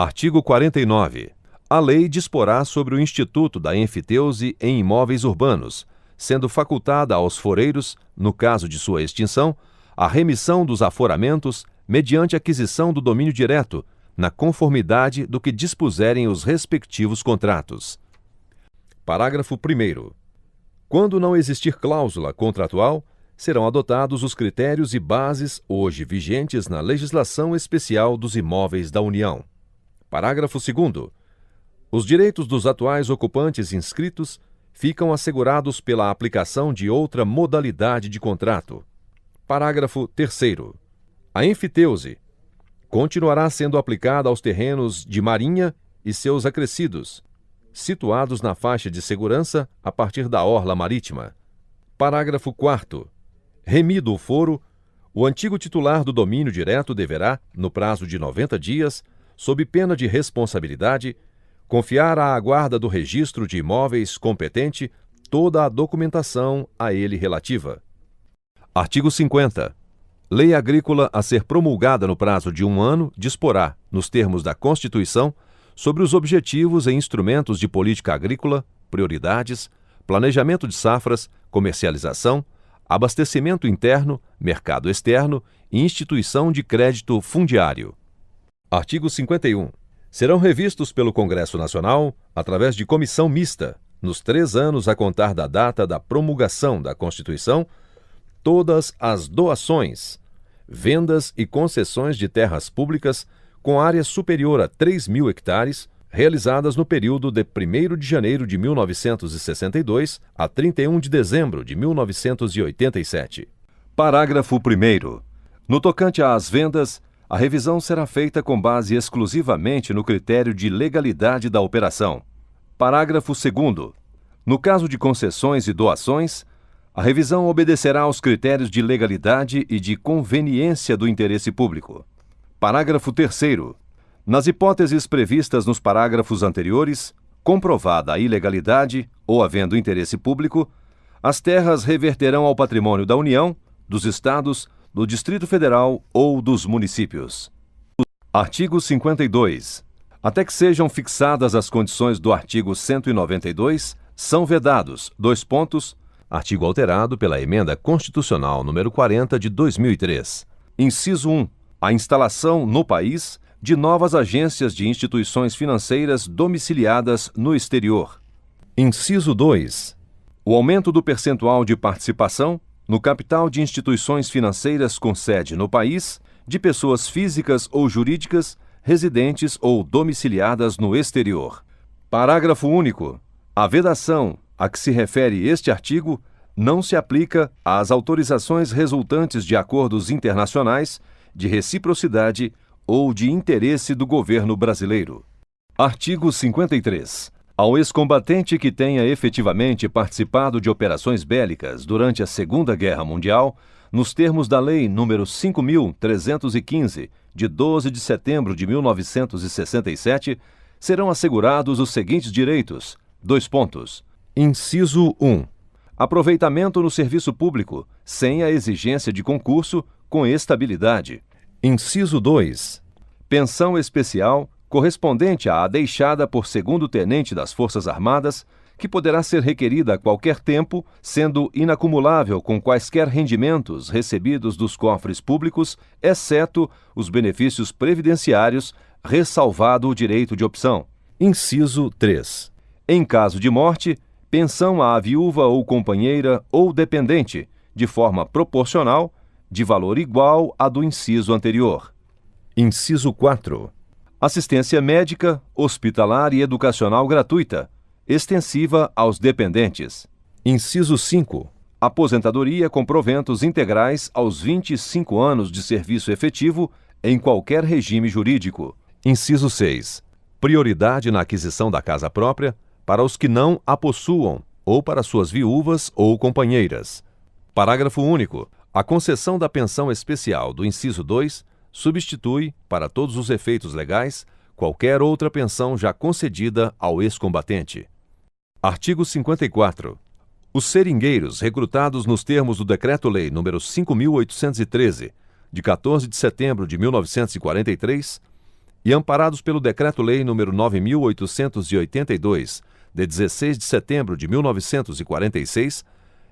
Artigo 49. A lei disporá sobre o Instituto da Enfiteuse em imóveis urbanos, sendo facultada aos foreiros, no caso de sua extinção, a remissão dos aforamentos mediante aquisição do domínio direto, na conformidade do que dispuserem os respectivos contratos. Parágrafo 1º. Quando não existir cláusula contratual, serão adotados os critérios e bases hoje vigentes na legislação especial dos imóveis da União. Parágrafo 2º. Os direitos dos atuais ocupantes inscritos ficam assegurados pela aplicação de outra modalidade de contrato. Parágrafo 3º. A enfiteuse continuará sendo aplicada aos terrenos de marinha e seus acrescidos, situados na faixa de segurança a partir da orla marítima. Parágrafo 4º. Remido o foro, o antigo titular do domínio direto deverá, no prazo de 90 dias, sob pena de responsabilidade, confiar à guarda do registro de imóveis competente toda a documentação a ele relativa. Artigo 50. Lei agrícola a ser promulgada no prazo de 1 ano disporá, nos termos da Constituição, sobre os objetivos e instrumentos de política agrícola, prioridades, planejamento de safras, comercialização, abastecimento interno, mercado externo e instituição de crédito fundiário. Artigo 51. Serão revistos pelo Congresso Nacional, através de comissão mista, nos 3 anos a contar da data da promulgação da Constituição, todas as doações, vendas e concessões de terras públicas com área superior a 3.000 hectares, realizadas no período de 1º de janeiro de 1962 a 31 de dezembro de 1987. Parágrafo 1º. No tocante às vendas, a revisão será feita com base exclusivamente no critério de legalidade da operação. Parágrafo 2º. No caso de concessões e doações, a revisão obedecerá aos critérios de legalidade e de conveniência do interesse público. Parágrafo 3º. Nas hipóteses previstas nos parágrafos anteriores, comprovada a ilegalidade ou havendo interesse público, as terras reverterão ao patrimônio da União, dos Estados, do Distrito Federal ou dos municípios. Artigo 52. Até que sejam fixadas as condições do artigo 192, são vedados: artigo alterado pela Emenda Constitucional número 40 de 2003. Inciso 1. A instalação no país de novas agências de instituições financeiras domiciliadas no exterior. Inciso 2. O aumento do percentual de participação no capital de instituições financeiras com sede no país, de pessoas físicas ou jurídicas residentes ou domiciliadas no exterior. Parágrafo único. A vedação a que se refere este artigo não se aplica às autorizações resultantes de acordos internacionais, de reciprocidade ou de interesse do governo brasileiro. Artigo 53. Ao ex-combatente que tenha efetivamente participado de operações bélicas durante a Segunda Guerra Mundial, nos termos da Lei nº 5.315, de 12 de setembro de 1967, serão assegurados os seguintes direitos: Inciso 1. Aproveitamento no serviço público, sem a exigência de concurso, com estabilidade. Inciso 2. Pensão especial correspondente à deixada por segundo-tenente das Forças Armadas, que poderá ser requerida a qualquer tempo, sendo inacumulável com quaisquer rendimentos recebidos dos cofres públicos, exceto os benefícios previdenciários, ressalvado o direito de opção. Inciso 3. Em caso de morte, pensão à viúva ou companheira ou dependente, de forma proporcional, de valor igual à do inciso anterior. Inciso 4. Assistência médica, hospitalar e educacional gratuita, extensiva aos dependentes. Inciso 5. Aposentadoria com proventos integrais aos 25 anos de serviço efetivo em qualquer regime jurídico. Inciso 6. Prioridade na aquisição da casa própria para os que não a possuam ou para suas viúvas ou companheiras. Parágrafo único. A concessão da pensão especial do inciso 2 substitui, para todos os efeitos legais, qualquer outra pensão já concedida ao ex-combatente. Artigo 54. Os seringueiros recrutados nos termos do Decreto-Lei nº 5.813, de 14 de setembro de 1943, e amparados pelo Decreto-Lei nº 9.882, de 16 de setembro de 1946,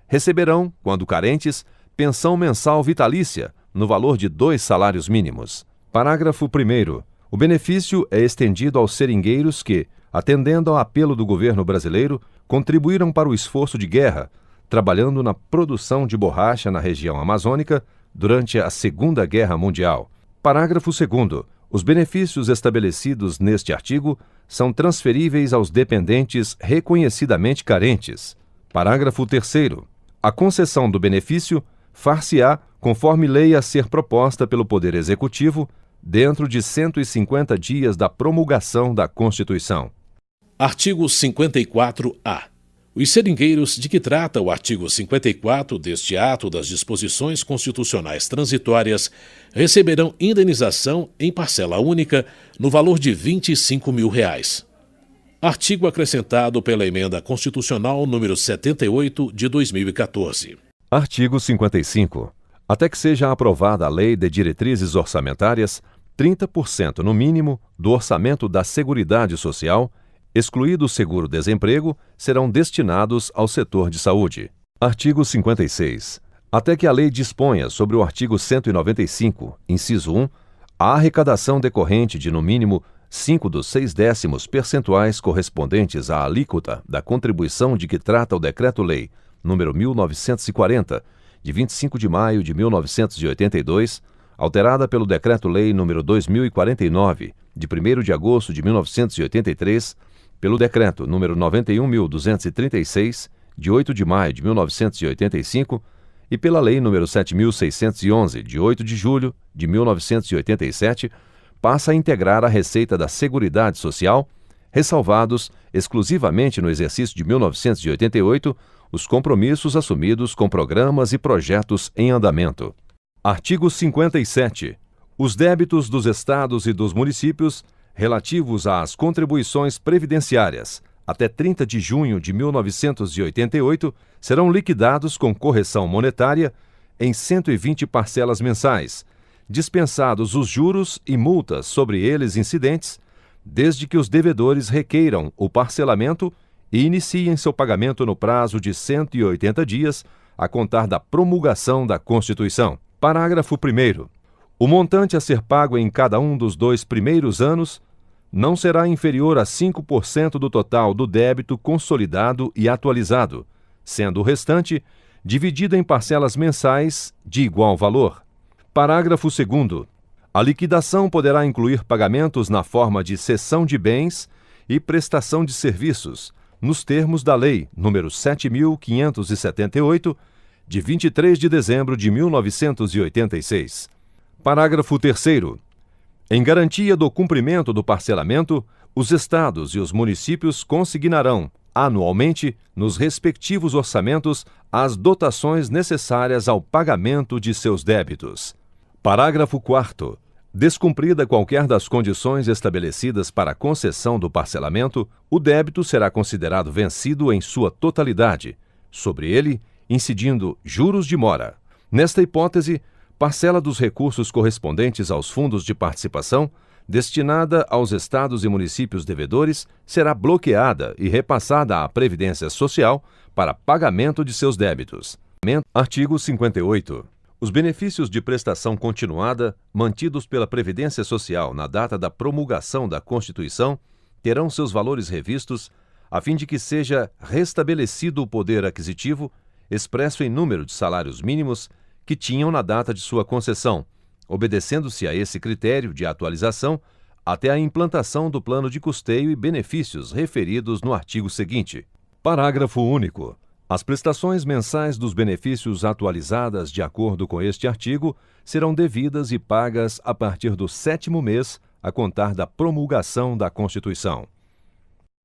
receberão, quando carentes, pensão mensal vitalícia, no valor de 2 salários mínimos. Parágrafo 1º. O benefício é estendido aos seringueiros que, atendendo ao apelo do governo brasileiro, contribuíram para o esforço de guerra, trabalhando na produção de borracha na região amazônica durante a Segunda Guerra Mundial. Parágrafo 2º. Os benefícios estabelecidos neste artigo são transferíveis aos dependentes reconhecidamente carentes. Parágrafo 3º. A concessão do benefício far-se-á conforme lei a ser proposta pelo Poder Executivo, dentro de 150 dias da promulgação da Constituição. Artigo 54-A. Os seringueiros de que trata o artigo 54 deste ato das disposições constitucionais transitórias receberão indenização em parcela única no valor de R$ 25 mil. Artigo acrescentado pela Emenda Constitucional número 78 de 2014. Artigo 55. Até que seja aprovada a Lei de Diretrizes Orçamentárias, 30% no mínimo do orçamento da Seguridade Social, excluído o seguro-desemprego, serão destinados ao setor de saúde. Artigo 56. Até que a lei disponha sobre o artigo 195, inciso 1, a arrecadação decorrente de no mínimo 5/6 percentuais correspondentes à alíquota da contribuição de que trata o Decreto-Lei nº 1940, de 25 de maio de 1982, alterada pelo Decreto-Lei nº 2049, de 1º de agosto de 1983, pelo Decreto nº 91.236, de 8 de maio de 1985, e pela Lei nº 7.611, de 8 de julho de 1987, passa a integrar a receita da Seguridade Social, ressalvados, exclusivamente no exercício de 1988, os compromissos assumidos com programas e projetos em andamento. Artigo 57. Os débitos dos estados e dos municípios relativos às contribuições previdenciárias até 30 de junho de 1988 serão liquidados com correção monetária em 120 parcelas mensais, dispensados os juros e multas sobre eles incidentes, desde que os devedores requeiram o parcelamento e iniciem seu pagamento no prazo de 180 dias a contar da promulgação da Constituição. Parágrafo 1º. O montante a ser pago em cada um dos 2 primeiros anos não será inferior a 5% do total do débito consolidado e atualizado, sendo o restante dividido em parcelas mensais de igual valor. Parágrafo 2º. A liquidação poderá incluir pagamentos na forma de cessão de bens e prestação de serviços, nos termos da Lei nº 7.578, de 23 de dezembro de 1986. Parágrafo 3º. Em garantia do cumprimento do parcelamento, os estados e os municípios consignarão, anualmente, nos respectivos orçamentos, as dotações necessárias ao pagamento de seus débitos. Parágrafo 4º. Descumprida qualquer das condições estabelecidas para a concessão do parcelamento, o débito será considerado vencido em sua totalidade, sobre ele incidindo juros de mora. Nesta hipótese, parcela dos recursos correspondentes aos fundos de participação, destinada aos estados e municípios devedores, será bloqueada e repassada à Previdência Social para pagamento de seus débitos. Artigo 58. Os benefícios de prestação continuada, mantidos pela Previdência Social na data da promulgação da Constituição, terão seus valores revistos, a fim de que seja restabelecido o poder aquisitivo, expresso em número de salários mínimos, que tinham na data de sua concessão, obedecendo-se a esse critério de atualização até a implantação do plano de custeio e benefícios referidos no artigo seguinte. Parágrafo único. As prestações mensais dos benefícios atualizadas de acordo com este artigo serão devidas e pagas a partir do 7º mês a contar da promulgação da Constituição.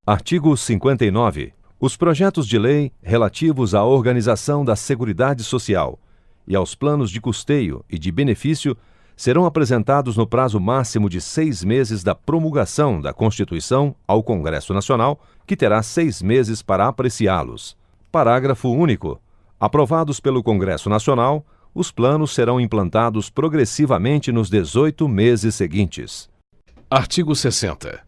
Artigo 59. Os projetos de lei relativos à organização da Seguridade Social e aos planos de custeio e de benefício serão apresentados no prazo máximo de 6 meses da promulgação da Constituição ao Congresso Nacional, que terá 6 meses para apreciá-los. Parágrafo único. Aprovados pelo Congresso Nacional, os planos serão implantados progressivamente nos 18 meses seguintes. Artigo 60.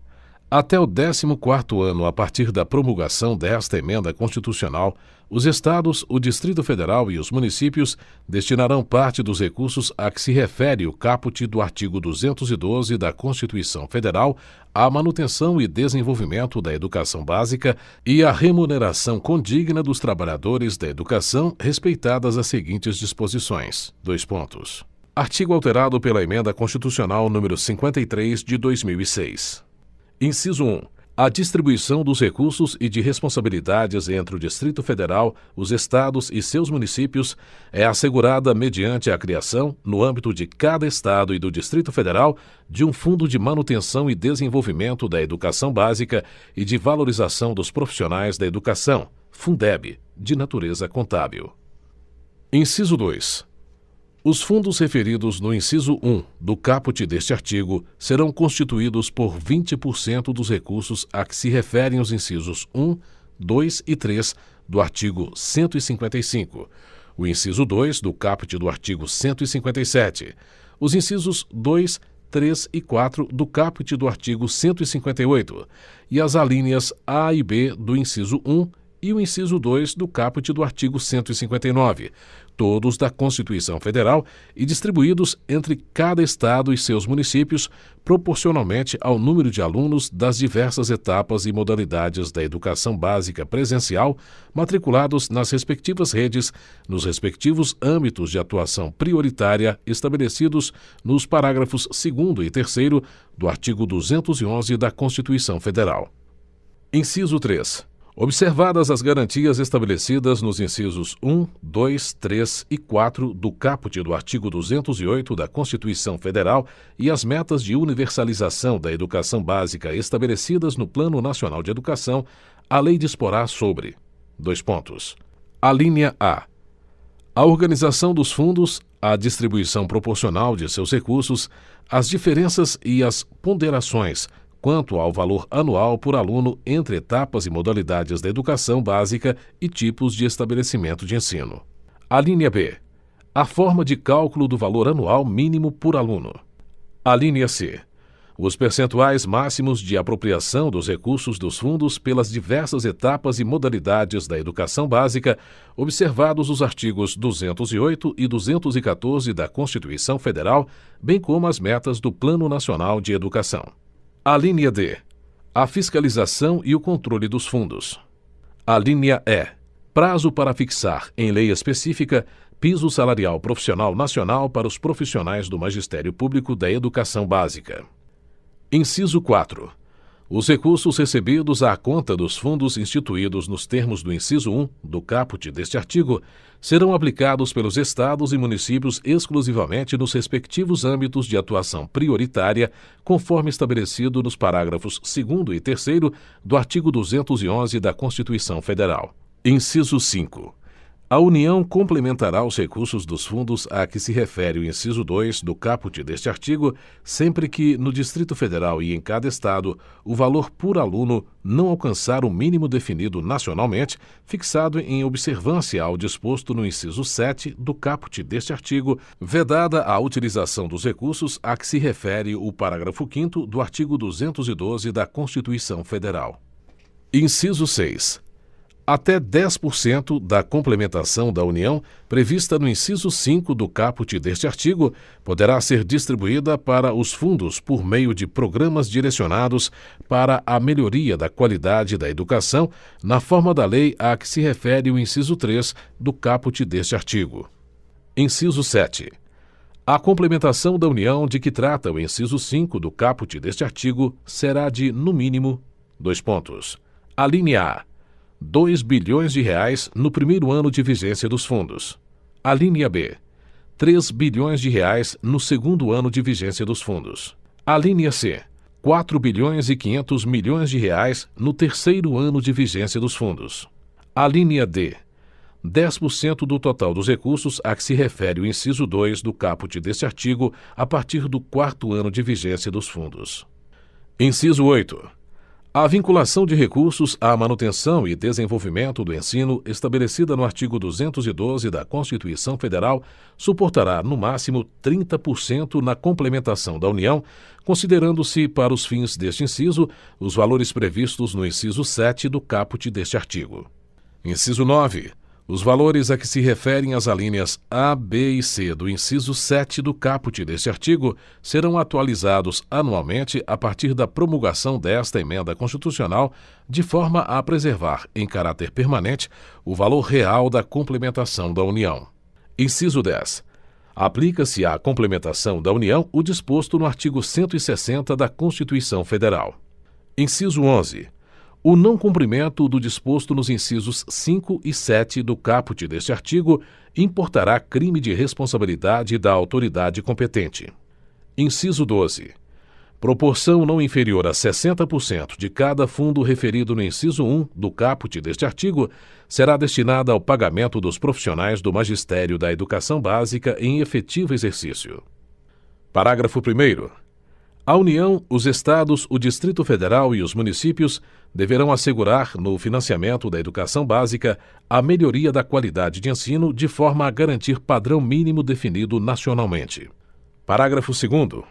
Até o 14º ano a partir da promulgação desta emenda constitucional, os Estados, o Distrito Federal e os municípios destinarão parte dos recursos a que se refere o caput do artigo 212 da Constituição Federal à manutenção e desenvolvimento da educação básica e à remuneração condigna dos trabalhadores da educação, respeitadas as seguintes disposições. Dois pontos. Artigo alterado pela Emenda Constitucional número 53 de 2006. Inciso 1. A distribuição dos recursos e de responsabilidades entre o Distrito Federal, os Estados e seus municípios é assegurada mediante a criação, no âmbito de cada Estado e do Distrito Federal, de um Fundo de Manutenção e Desenvolvimento da Educação Básica e de Valorização dos Profissionais da Educação, Fundeb, de natureza contábil. Inciso 2. Os fundos referidos no inciso 1 do caput deste artigo serão constituídos por 20% dos recursos a que se referem os incisos 1, 2 e 3 do artigo 155, o inciso 2 do caput do artigo 157, os incisos 2, 3 e 4 do caput do artigo 158 e as alíneas A e B do inciso 1 e o inciso 2 do caput do artigo 159, todos da Constituição Federal e distribuídos entre cada Estado e seus municípios, proporcionalmente ao número de alunos das diversas etapas e modalidades da educação básica presencial, matriculados nas respectivas redes, nos respectivos âmbitos de atuação prioritária estabelecidos nos parágrafos 2º e 3º do artigo 211 da Constituição Federal. Inciso 3. Observadas as garantias estabelecidas nos incisos 1, 2, 3 e 4 do caput do artigo 208 da Constituição Federal e as metas de universalização da educação básica estabelecidas no Plano Nacional de Educação, a lei disporá sobre: dois pontos. Alínea A. A organização dos fundos, a distribuição proporcional de seus recursos, as diferenças e as ponderações quanto ao valor anual por aluno entre etapas e modalidades da educação básica e tipos de estabelecimento de ensino. Alínea B. A forma de cálculo do valor anual mínimo por aluno. Alínea C. Os percentuais máximos de apropriação dos recursos dos fundos pelas diversas etapas e modalidades da educação básica, observados os artigos 208 e 214 da Constituição Federal, bem como as metas do Plano Nacional de Educação. Alínea D. A fiscalização e o controle dos fundos. Alínea E. Prazo para fixar, em lei específica, piso salarial profissional nacional para os profissionais do Magistério Público da Educação Básica. Inciso 4. Os recursos recebidos à conta dos fundos instituídos nos termos do inciso 1 do caput deste artigo serão aplicados pelos Estados e municípios exclusivamente nos respectivos âmbitos de atuação prioritária, conforme estabelecido nos parágrafos 2º e 3º do artigo 211 da Constituição Federal. Inciso 5. A União complementará os recursos dos fundos a que se refere o inciso 2 do caput deste artigo, sempre que, no Distrito Federal e em cada Estado, o valor por aluno não alcançar o mínimo definido nacionalmente, fixado em observância ao disposto no inciso 7 do caput deste artigo, vedada a utilização dos recursos a que se refere o parágrafo 5º do artigo 212 da Constituição Federal. Inciso 6. Até 10% da complementação da União, prevista no inciso 5 do caput deste artigo, poderá ser distribuída para os fundos por meio de programas direcionados para a melhoria da qualidade da educação, na forma da lei a que se refere o inciso 3 do caput deste artigo. Inciso 7. A complementação da União de que trata o inciso 5 do caput deste artigo será de, no mínimo, dois pontos. Alínea A. 2 bilhões de reais no primeiro ano de vigência dos fundos. Alínea B. 3 bilhões de reais no segundo ano de vigência dos fundos. Alínea C. 4 bilhões e 500 milhões de reais no terceiro ano de vigência dos fundos. Alínea D. 10% do total dos recursos a que se refere o inciso 2 do caput deste artigo a partir do quarto ano de vigência dos fundos. Inciso 8. A vinculação de recursos à manutenção e desenvolvimento do ensino, estabelecida no artigo 212 da Constituição Federal, suportará, no máximo, 30% na complementação da União, considerando-se, para os fins deste inciso, os valores previstos no inciso 7 do caput deste artigo. Inciso 9. Os valores a que se referem as alíneas A, B e C do inciso 7 do caput deste artigo serão atualizados anualmente a partir da promulgação desta emenda constitucional, de forma a preservar, em caráter permanente, o valor real da complementação da União. Inciso 10. Aplica-se à complementação da União o disposto no artigo 160 da Constituição Federal. Inciso 11. O não cumprimento do disposto nos incisos 5 e 7 do caput deste artigo importará crime de responsabilidade da autoridade competente. Inciso 12. Proporção não inferior a 60% de cada fundo referido no inciso 1 do caput deste artigo será destinada ao pagamento dos profissionais do magistério da educação básica em efetivo exercício. Parágrafo 1º. A União, os Estados, o Distrito Federal e os municípios deverão assegurar, no financiamento da educação básica, a melhoria da qualidade de ensino de forma a garantir padrão mínimo definido nacionalmente. Parágrafo 2º.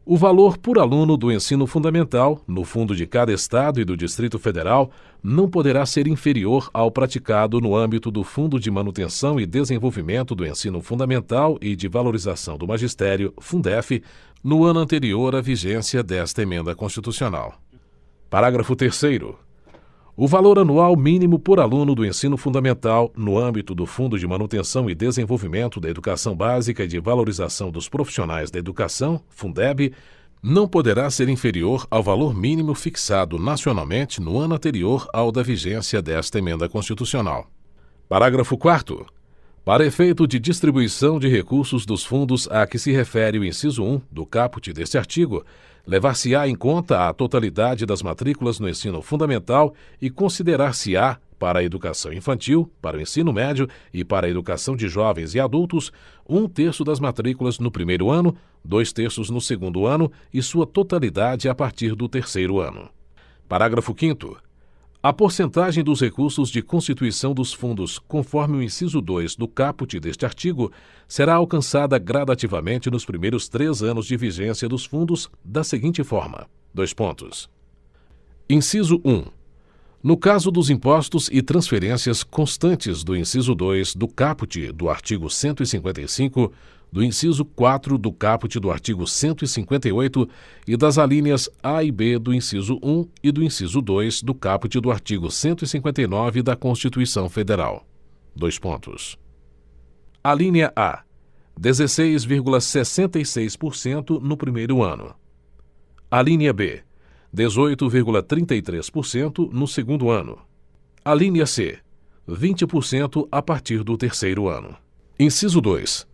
O valor por aluno do ensino fundamental, no fundo de cada Estado e do Distrito Federal, não poderá ser inferior ao praticado no âmbito do Fundo de Manutenção e Desenvolvimento do Ensino Fundamental e de Valorização do Magistério, Fundef, no ano anterior à vigência desta emenda constitucional. Parágrafo 3º. O valor anual mínimo por aluno do ensino fundamental, no âmbito do Fundo de Manutenção e Desenvolvimento da Educação Básica e de Valorização dos Profissionais da Educação, Fundeb, não poderá ser inferior ao valor mínimo fixado nacionalmente no ano anterior ao da vigência desta emenda constitucional. Parágrafo 4º. Para efeito de distribuição de recursos dos fundos a que se refere o inciso 1 do caput deste artigo, levar-se-á em conta a totalidade das matrículas no ensino fundamental e considerar-se-á, para a educação infantil, para o ensino médio e para a educação de jovens e adultos, 1/3 das matrículas no primeiro ano, 2/3 no segundo ano e sua totalidade a partir do terceiro ano. Parágrafo 5º. A porcentagem dos recursos de constituição dos fundos, conforme o inciso 2 do caput deste artigo, será alcançada gradativamente nos primeiros 3 anos de vigência dos fundos da seguinte forma: : Inciso 1. No caso dos impostos e transferências constantes do inciso 2 do caput do artigo 155, do inciso 4 do caput do artigo 158 e das alíneas A e B do inciso 1 e do inciso 2 do caput do artigo 159 da Constituição Federal. Alínea A. 16,66% no primeiro ano. Alínea B. 18,33% no segundo ano. Alínea C. 20% a partir do terceiro ano. Inciso 2.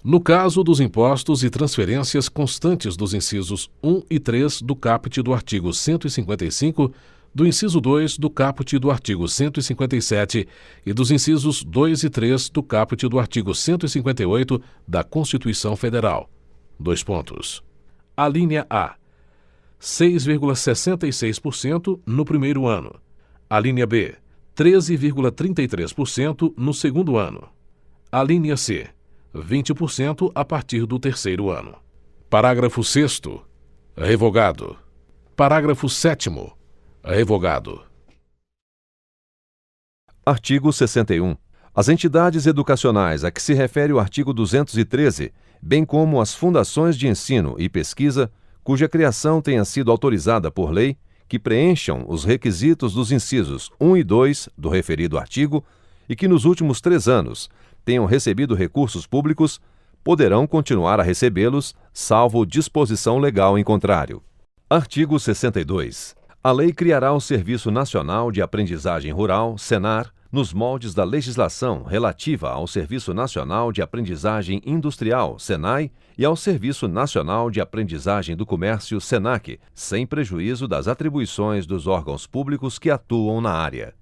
No caso dos impostos e transferências constantes dos incisos 1 e 3 do caput do artigo 155, do inciso 2 do caput do artigo 157 e dos incisos 2 e 3 do caput do artigo 158 da Constituição Federal. Alínea A. 6,66% no primeiro ano. Alínea B. 13,33% no segundo ano. Alínea C. 20% a partir do terceiro ano. Parágrafo 6º. Revogado. Parágrafo 7º. Revogado. Artigo 61. As entidades educacionais a que se refere o artigo 213, bem como as fundações de ensino e pesquisa, cuja criação tenha sido autorizada por lei, que preencham os requisitos dos incisos 1 e 2 do referido artigo e que nos últimos 3 anos tenham recebido recursos públicos, poderão continuar a recebê-los, salvo disposição legal em contrário. Artigo 62. A lei criará o Serviço Nacional de Aprendizagem Rural, Senar, nos moldes da legislação relativa ao Serviço Nacional de Aprendizagem Industrial, SENAI, e ao Serviço Nacional de Aprendizagem do Comércio, SENAC, sem prejuízo das atribuições dos órgãos públicos que atuam na área.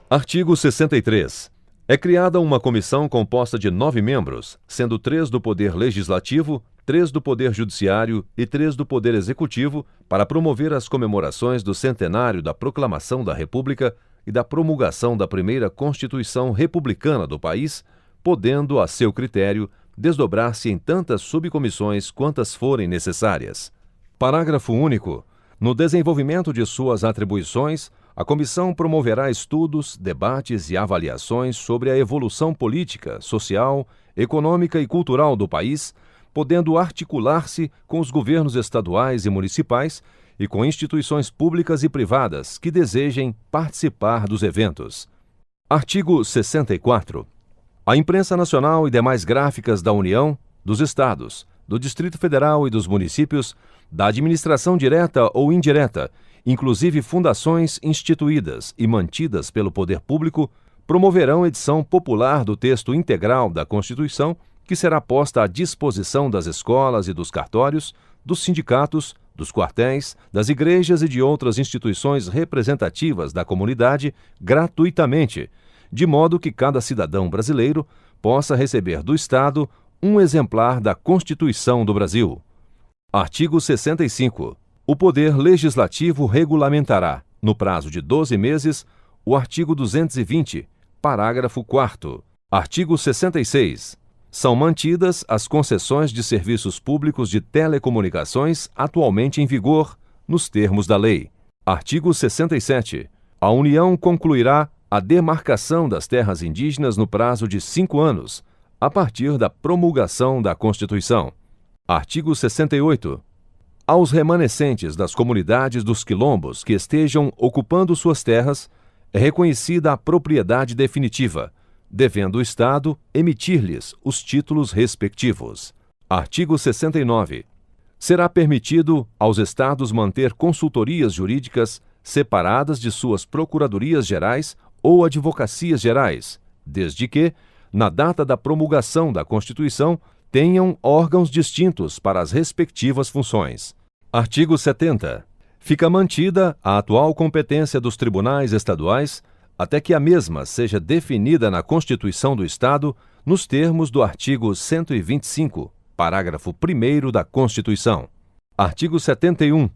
Artigo 63. É criada uma comissão composta de 9 membros, sendo 3 do Poder Legislativo, 3 do Poder Judiciário e 3 do Poder Executivo, para promover as comemorações do centenário da Proclamação da República e da promulgação da primeira Constituição Republicana do país, podendo, a seu critério, desdobrar-se em tantas subcomissões quantas forem necessárias. Parágrafo único. No desenvolvimento de suas atribuições, a comissão promoverá estudos, debates e avaliações sobre a evolução política, social, econômica e cultural do país, podendo articular-se com os governos estaduais e municipais e com instituições públicas e privadas que desejem participar dos eventos. Artigo 64. A imprensa nacional e demais gráficas da União, dos Estados, do Distrito Federal e dos municípios, da administração direta ou indireta, inclusive fundações instituídas e mantidas pelo poder público, promoverão edição popular do texto integral da Constituição, que será posta à disposição das escolas e dos cartórios, dos sindicatos, dos quartéis, das igrejas e de outras instituições representativas da comunidade gratuitamente, de modo que cada cidadão brasileiro possa receber do Estado um exemplar da Constituição do Brasil. Artigo 65. O Poder Legislativo regulamentará, no prazo de 12 meses, o artigo 220, parágrafo 4º. Artigo 66. São mantidas as concessões de serviços públicos de telecomunicações atualmente em vigor, nos termos da lei. Artigo 67. A União concluirá a demarcação das terras indígenas no prazo de 5 anos, a partir da promulgação da Constituição. Artigo 68. Aos remanescentes das comunidades dos quilombos que estejam ocupando suas terras, é reconhecida a propriedade definitiva, devendo o Estado emitir-lhes os títulos respectivos. Artigo 69. Será permitido aos Estados manter consultorias jurídicas separadas de suas procuradorias gerais ou advocacias gerais, desde que, na data da promulgação da Constituição, tenham órgãos distintos para as respectivas funções. Artigo 70. Fica mantida a atual competência dos tribunais estaduais até que a mesma seja definida na Constituição do Estado nos termos do artigo 125, parágrafo 1º da Constituição. Artigo 71.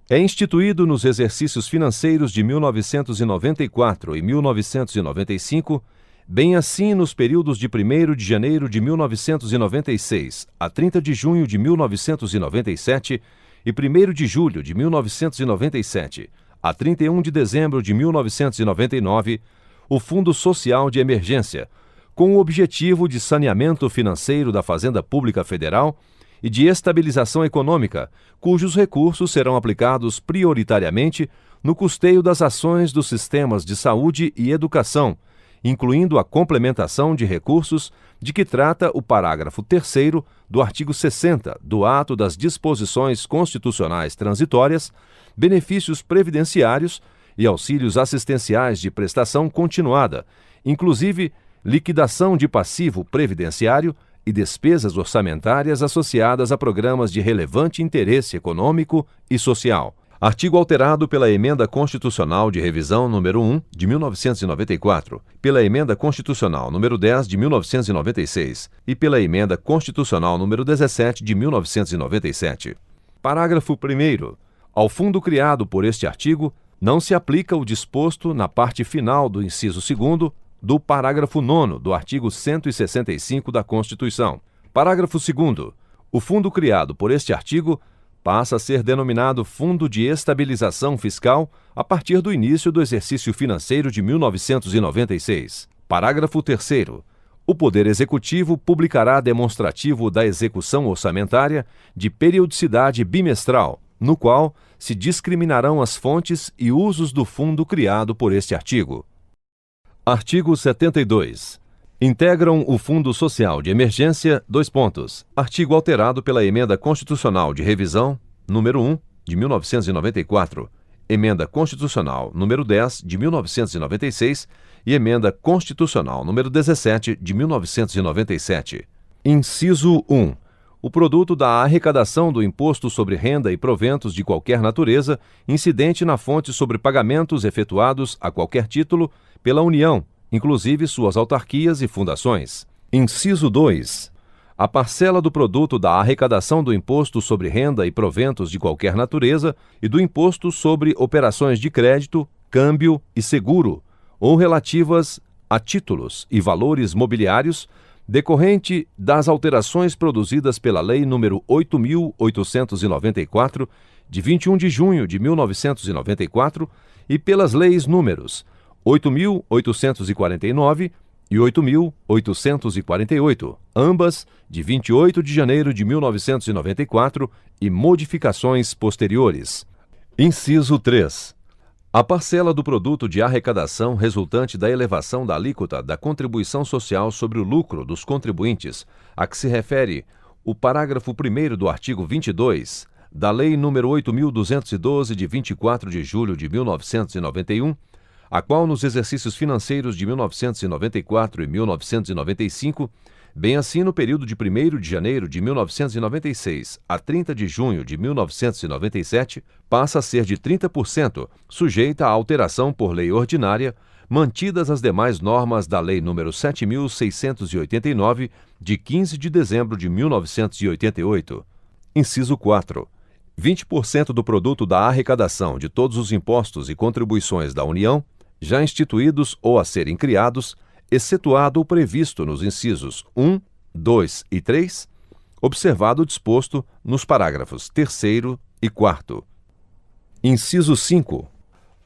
É instituído nos exercícios financeiros de 1994 e 1995, bem assim nos períodos de 1º de janeiro de 1996 a 30 de junho de 1997 e 1º de julho de 1997 a 31 de dezembro de 1999, o Fundo Social de Emergência, com o objetivo de saneamento financeiro da Fazenda Pública Federal e de estabilização econômica, cujos recursos serão aplicados prioritariamente no custeio das ações dos sistemas de saúde e educação, incluindo a complementação de recursos de que trata o parágrafo 3º do artigo 60 do Ato das Disposições Constitucionais Transitórias, benefícios previdenciários e auxílios assistenciais de prestação continuada, inclusive liquidação de passivo previdenciário e despesas orçamentárias associadas a programas de relevante interesse econômico e social. Artigo alterado pela Emenda Constitucional de Revisão número 1, de 1994, pela Emenda Constitucional número 10, de 1996 e pela Emenda Constitucional número 17, de 1997. Parágrafo 1º. Ao fundo criado por este artigo, não se aplica o disposto na parte final do inciso 2º do parágrafo 9º do artigo 165 da Constituição. Parágrafo 2º. O fundo criado por este artigo passa a ser denominado Fundo de Estabilização Fiscal a partir do início do exercício financeiro de 1996. Parágrafo 3º. O Poder Executivo publicará demonstrativo da execução orçamentária de periodicidade bimestral, no qual se discriminarão as fontes e usos do fundo criado por este artigo. Artigo 72. Integram o Fundo Social de Emergência, : artigo alterado pela Emenda Constitucional de Revisão, número 1, de 1994, Emenda Constitucional número 10, de 1996 e Emenda Constitucional número 17, de 1997. Inciso 1. O produto da arrecadação do Imposto sobre Renda e proventos de qualquer natureza incidente na fonte sobre pagamentos efetuados a qualquer título pela União inclusive suas autarquias e fundações. Inciso 2. A parcela do produto da arrecadação do Imposto sobre Renda e Proventos de qualquer natureza e do Imposto sobre Operações de Crédito, Câmbio e Seguro, ou relativas a títulos e valores mobiliários, decorrente das alterações produzidas pela Lei nº 8.894, de 21 de junho de 1994, e pelas leis números 8.849 e 8.848, ambas de 28 de janeiro de 1994, e modificações posteriores. Inciso 3. A parcela do produto de arrecadação resultante da elevação da alíquota da contribuição social sobre o lucro dos contribuintes, a que se refere o parágrafo 1º do artigo 22 da Lei nº 8.212, de 24 de julho de 1991, a qual nos exercícios financeiros de 1994 e 1995, bem assim no período de 1º de janeiro de 1996 a 30 de junho de 1997, passa a ser de 30%, sujeita a alteração por lei ordinária, mantidas as demais normas da Lei nº 7.689, de 15 de dezembro de 1988. Inciso 4. 20% do produto da arrecadação de todos os impostos e contribuições da União, já instituídos ou a serem criados, excetuado o previsto nos incisos 1, 2 e 3, observado o disposto nos parágrafos 3º e 4º. Inciso 5.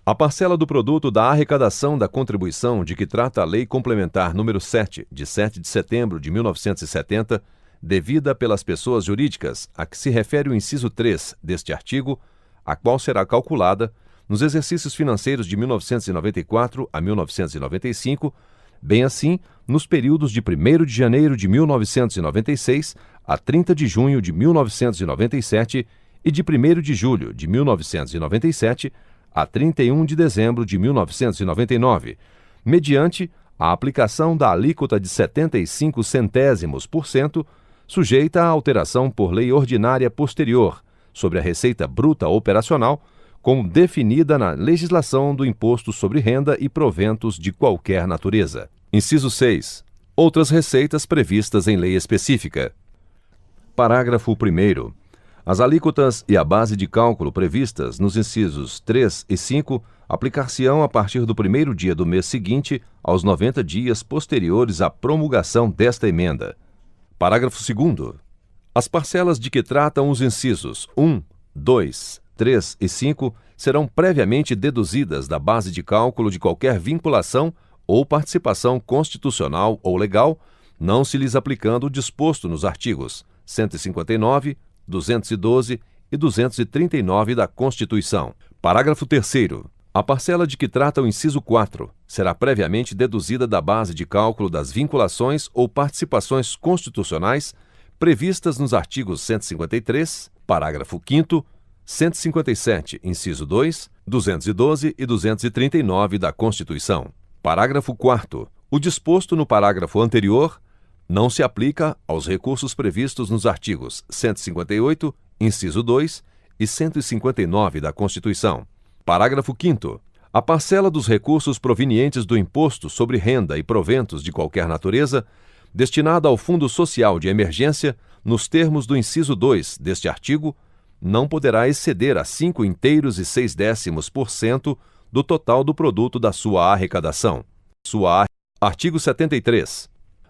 A parcela do produto da arrecadação da contribuição de que trata a Lei Complementar nº 7, de 7 de setembro de 1970, devida pelas pessoas jurídicas, a que se refere o inciso 3 deste artigo, a qual será calculada nos exercícios financeiros de 1994 a 1995, bem assim nos períodos de 1º de janeiro de 1996 a 30 de junho de 1997 e de 1º de julho de 1997 a 31 de dezembro de 1999, mediante a aplicação da alíquota de 75 centésimos%, sujeita à alteração por lei ordinária posterior, sobre a receita bruta operacional, como definida na legislação do Imposto sobre Renda e Proventos de qualquer natureza. Inciso 6. Outras receitas previstas em lei específica. Parágrafo 1º. As alíquotas e a base de cálculo previstas nos incisos 3 e 5 aplicar-se-ão a partir do 1º dia do mês seguinte aos 90 dias posteriores à promulgação desta emenda. Parágrafo 2º. As parcelas de que tratam os incisos 1, 2, 3 e 5 serão previamente deduzidas da base de cálculo de qualquer vinculação ou participação constitucional ou legal, não se lhes aplicando o disposto nos artigos 159, 212 e 239 da Constituição. Parágrafo 3º. A parcela de que trata o inciso 4 será previamente deduzida da base de cálculo das vinculações ou participações constitucionais previstas nos artigos 153, parágrafo 5º, 157, inciso 2, 212 e 239 da Constituição. Parágrafo 4º. O disposto no parágrafo anterior não se aplica aos recursos previstos nos artigos 158, inciso 2 e 159 da Constituição. Parágrafo 5º. A parcela dos recursos provenientes do Imposto sobre Renda e Proventos de qualquer natureza, destinada ao Fundo Social de Emergência, nos termos do inciso 2 deste artigo, não poderá exceder a 5,6% do total do produto da sua arrecadação. Artigo 73.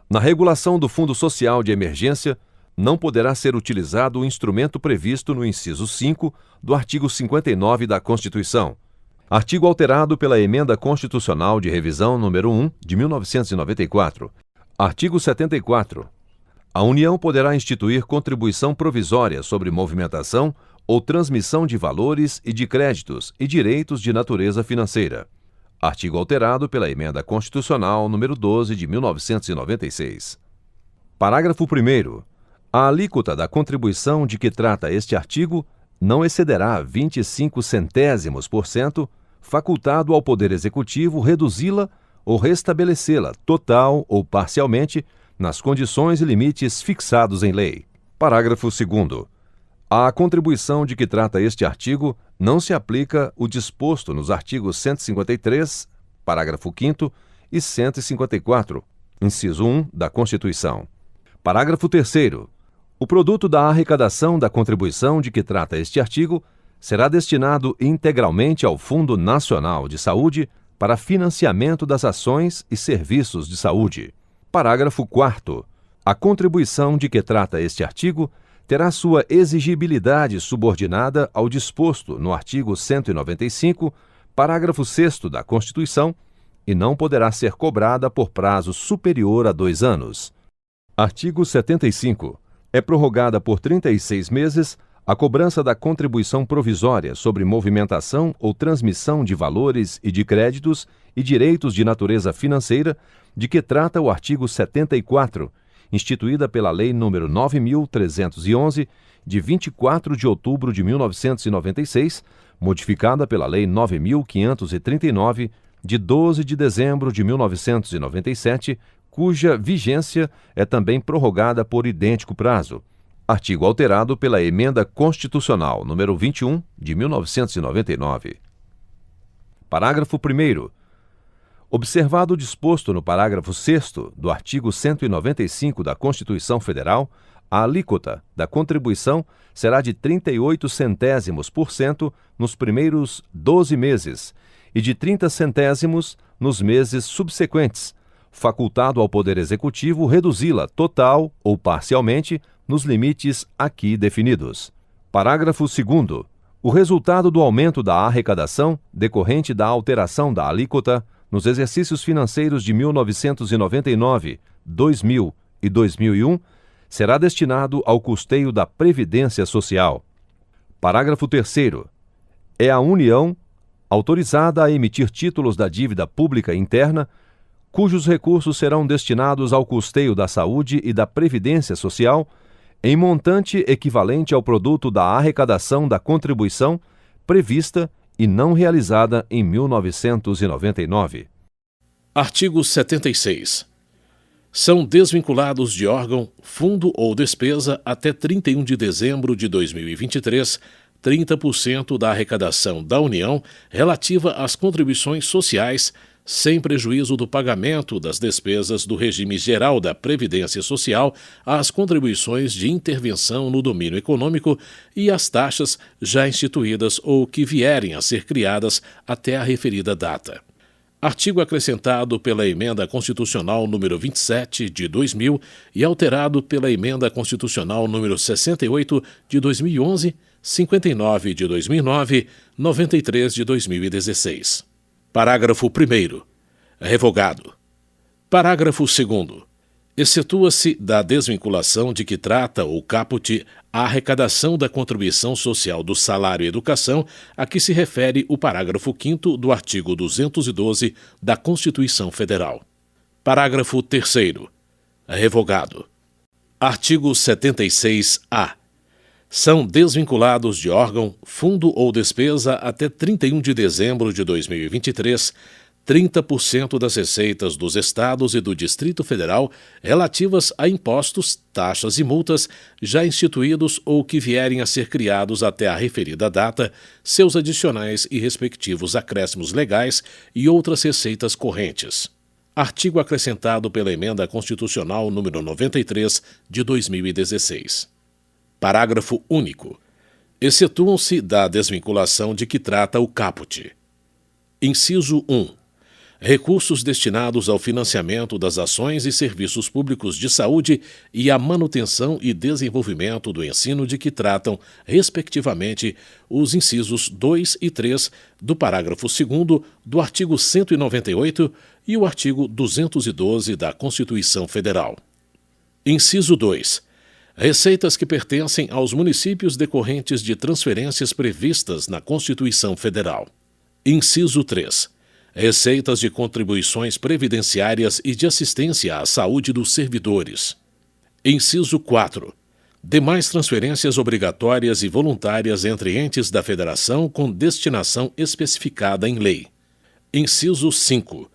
Na regulação do Fundo Social de Emergência, não poderá ser utilizado o instrumento previsto no inciso 5 do artigo 59 da Constituição. Artigo alterado pela Emenda Constitucional de Revisão número 1, de 1994. Artigo 74. A União poderá instituir contribuição provisória sobre movimentação ou transmissão de valores e de créditos e direitos de natureza financeira. Artigo alterado pela Emenda Constitucional número 12 de 1996. Parágrafo 1º. A alíquota da contribuição de que trata este artigo não excederá 25 centésimos%, facultado ao Poder Executivo reduzi-la ou restabelecê-la, total ou parcialmente, nas condições e limites fixados em lei. Parágrafo 2º. À contribuição de que trata este artigo não se aplica o disposto nos artigos 153, parágrafo 5º, e 154, inciso 1 da Constituição. Parágrafo 3º. O produto da arrecadação da contribuição de que trata este artigo será destinado integralmente ao Fundo Nacional de Saúde para financiamento das ações e serviços de saúde. Parágrafo 4º. A contribuição de que trata este artigo terá sua exigibilidade subordinada ao disposto no artigo 195, parágrafo 6º da Constituição, e não poderá ser cobrada por prazo superior a 2 anos. Artigo 75. É prorrogada por 36 meses a cobrança da contribuição provisória sobre movimentação ou transmissão de valores e de créditos e direitos de natureza financeira, de que trata o artigo 74, instituída pela Lei nº 9.311, de 24 de outubro de 1996, modificada pela Lei 9.539, de 12 de dezembro de 1997, cuja vigência é também prorrogada por idêntico prazo. Artigo alterado pela Emenda Constitucional nº 21, de 1999. Parágrafo 1º. Observado o disposto no parágrafo 6º do artigo 195 da Constituição Federal, a alíquota da contribuição será de 38 centésimos por cento nos primeiros 12 meses e de 30 centésimos nos meses subsequentes, facultado ao Poder Executivo reduzi-la total ou parcialmente nos limites aqui definidos. Parágrafo 2º. O resultado do aumento da arrecadação decorrente da alteração da alíquota nos exercícios financeiros de 1999, 2000 e 2001 será destinado ao custeio da Previdência Social. Parágrafo 3º. É a União autorizada a emitir títulos da dívida pública interna, cujos recursos serão destinados ao custeio da saúde e da Previdência Social, em montante equivalente ao produto da arrecadação da contribuição prevista e não realizada em 1999. Artigo 76. São desvinculados de órgão, fundo ou despesa até 31 de dezembro de 2023, 30% da arrecadação da União relativa às contribuições sociais, sem prejuízo do pagamento das despesas do regime geral da Previdência Social, às contribuições de intervenção no domínio econômico e às taxas já instituídas ou que vierem a ser criadas até a referida data. Artigo acrescentado pela Emenda Constitucional nº 27, de 2000 e alterado pela Emenda Constitucional nº 68, de 2011, 59, de 2009, 93, de 2016. Parágrafo 1º. Revogado. Parágrafo 2º. Excetua-se da desvinculação de que trata o caput a arrecadação da contribuição social do salário e educação a que se refere o parágrafo 5º do artigo 212 da Constituição Federal. Parágrafo 3º. Revogado. Artigo 76-A. São desvinculados de órgão, fundo ou despesa até 31 de dezembro de 2023, 30% das receitas dos estados e do Distrito Federal relativas a impostos, taxas e multas já instituídos ou que vierem a ser criados até a referida data, seus adicionais e respectivos acréscimos legais e outras receitas correntes. Artigo acrescentado pela Emenda Constitucional nº 93, de 2016. Parágrafo único. Excetuam-se da desvinculação de que trata o caput. Inciso 1. Recursos destinados ao financiamento das ações e serviços públicos de saúde e à manutenção e desenvolvimento do ensino de que tratam, respectivamente, os incisos 2 e 3 do parágrafo 2º do artigo 198 e o artigo 212 da Constituição Federal. Inciso 2. Receitas que pertencem aos municípios decorrentes de transferências previstas na Constituição Federal. Inciso 3. Receitas de contribuições previdenciárias e de assistência à saúde dos servidores. Inciso 4. Demais transferências obrigatórias e voluntárias entre entes da Federação com destinação especificada em lei. Inciso 5.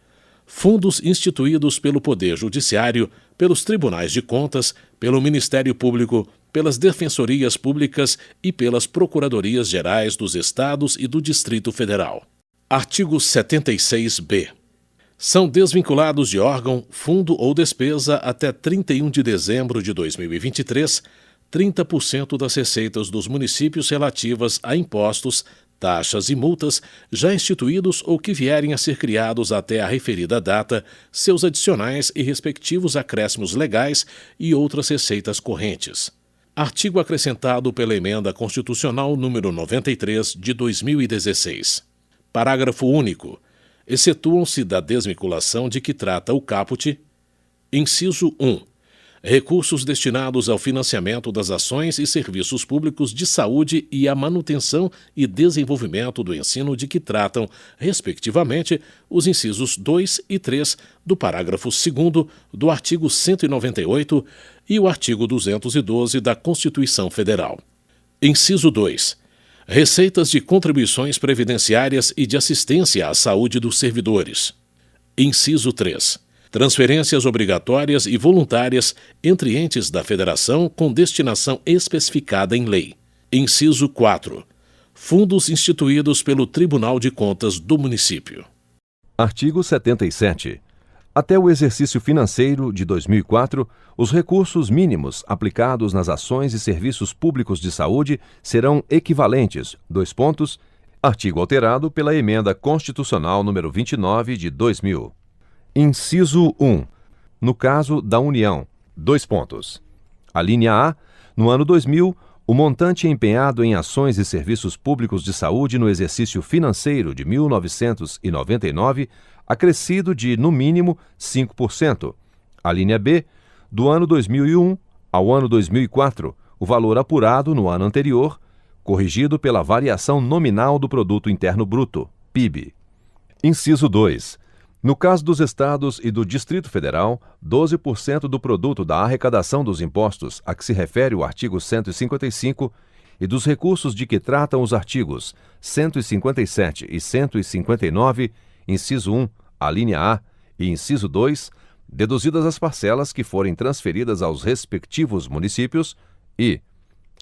Fundos instituídos pelo Poder Judiciário, pelos Tribunais de Contas, pelo Ministério Público, pelas Defensorias Públicas e pelas Procuradorias Gerais dos Estados e do Distrito Federal. Artigo 76-B. São desvinculados de órgão, fundo ou despesa até 31 de dezembro de 2023, 30% das receitas dos municípios relativas a impostos, taxas e multas já instituídos ou que vierem a ser criados até a referida data, seus adicionais e respectivos acréscimos legais e outras receitas correntes. Artigo acrescentado pela Emenda Constitucional número 93 de 2016. Parágrafo único. Excetuam-se da desvinculação de que trata o caput: inciso 1. Recursos destinados ao financiamento das ações e serviços públicos de saúde e à manutenção e desenvolvimento do ensino de que tratam, respectivamente, os incisos 2 e 3 do parágrafo 2º do artigo 198 e o artigo 212 da Constituição Federal. Inciso 2. Receitas de contribuições previdenciárias e de assistência à saúde dos servidores. Inciso 3. Transferências obrigatórias e voluntárias entre entes da Federação com destinação especificada em lei. Inciso 4. Fundos instituídos pelo Tribunal de Contas do município. Artigo 77. Até o exercício financeiro de 2004, os recursos mínimos aplicados nas ações e serviços públicos de saúde serão equivalentes, artigo alterado pela Emenda Constitucional número 29 de 2000. Inciso 1. No caso da União, A linha A, no ano 2000, o montante empenhado em ações e serviços públicos de saúde no exercício financeiro de 1999, acrescido de, no mínimo, 5%. A linha B, do ano 2001 ao ano 2004, o valor apurado no ano anterior, corrigido pela variação nominal do Produto Interno Bruto, PIB. Inciso 2. No caso dos Estados e do Distrito Federal, 12% do produto da arrecadação dos impostos a que se refere o artigo 155 e dos recursos de que tratam os artigos 157 e 159, inciso 1, a linha A, e inciso 2, deduzidas as parcelas que forem transferidas aos respectivos municípios, e,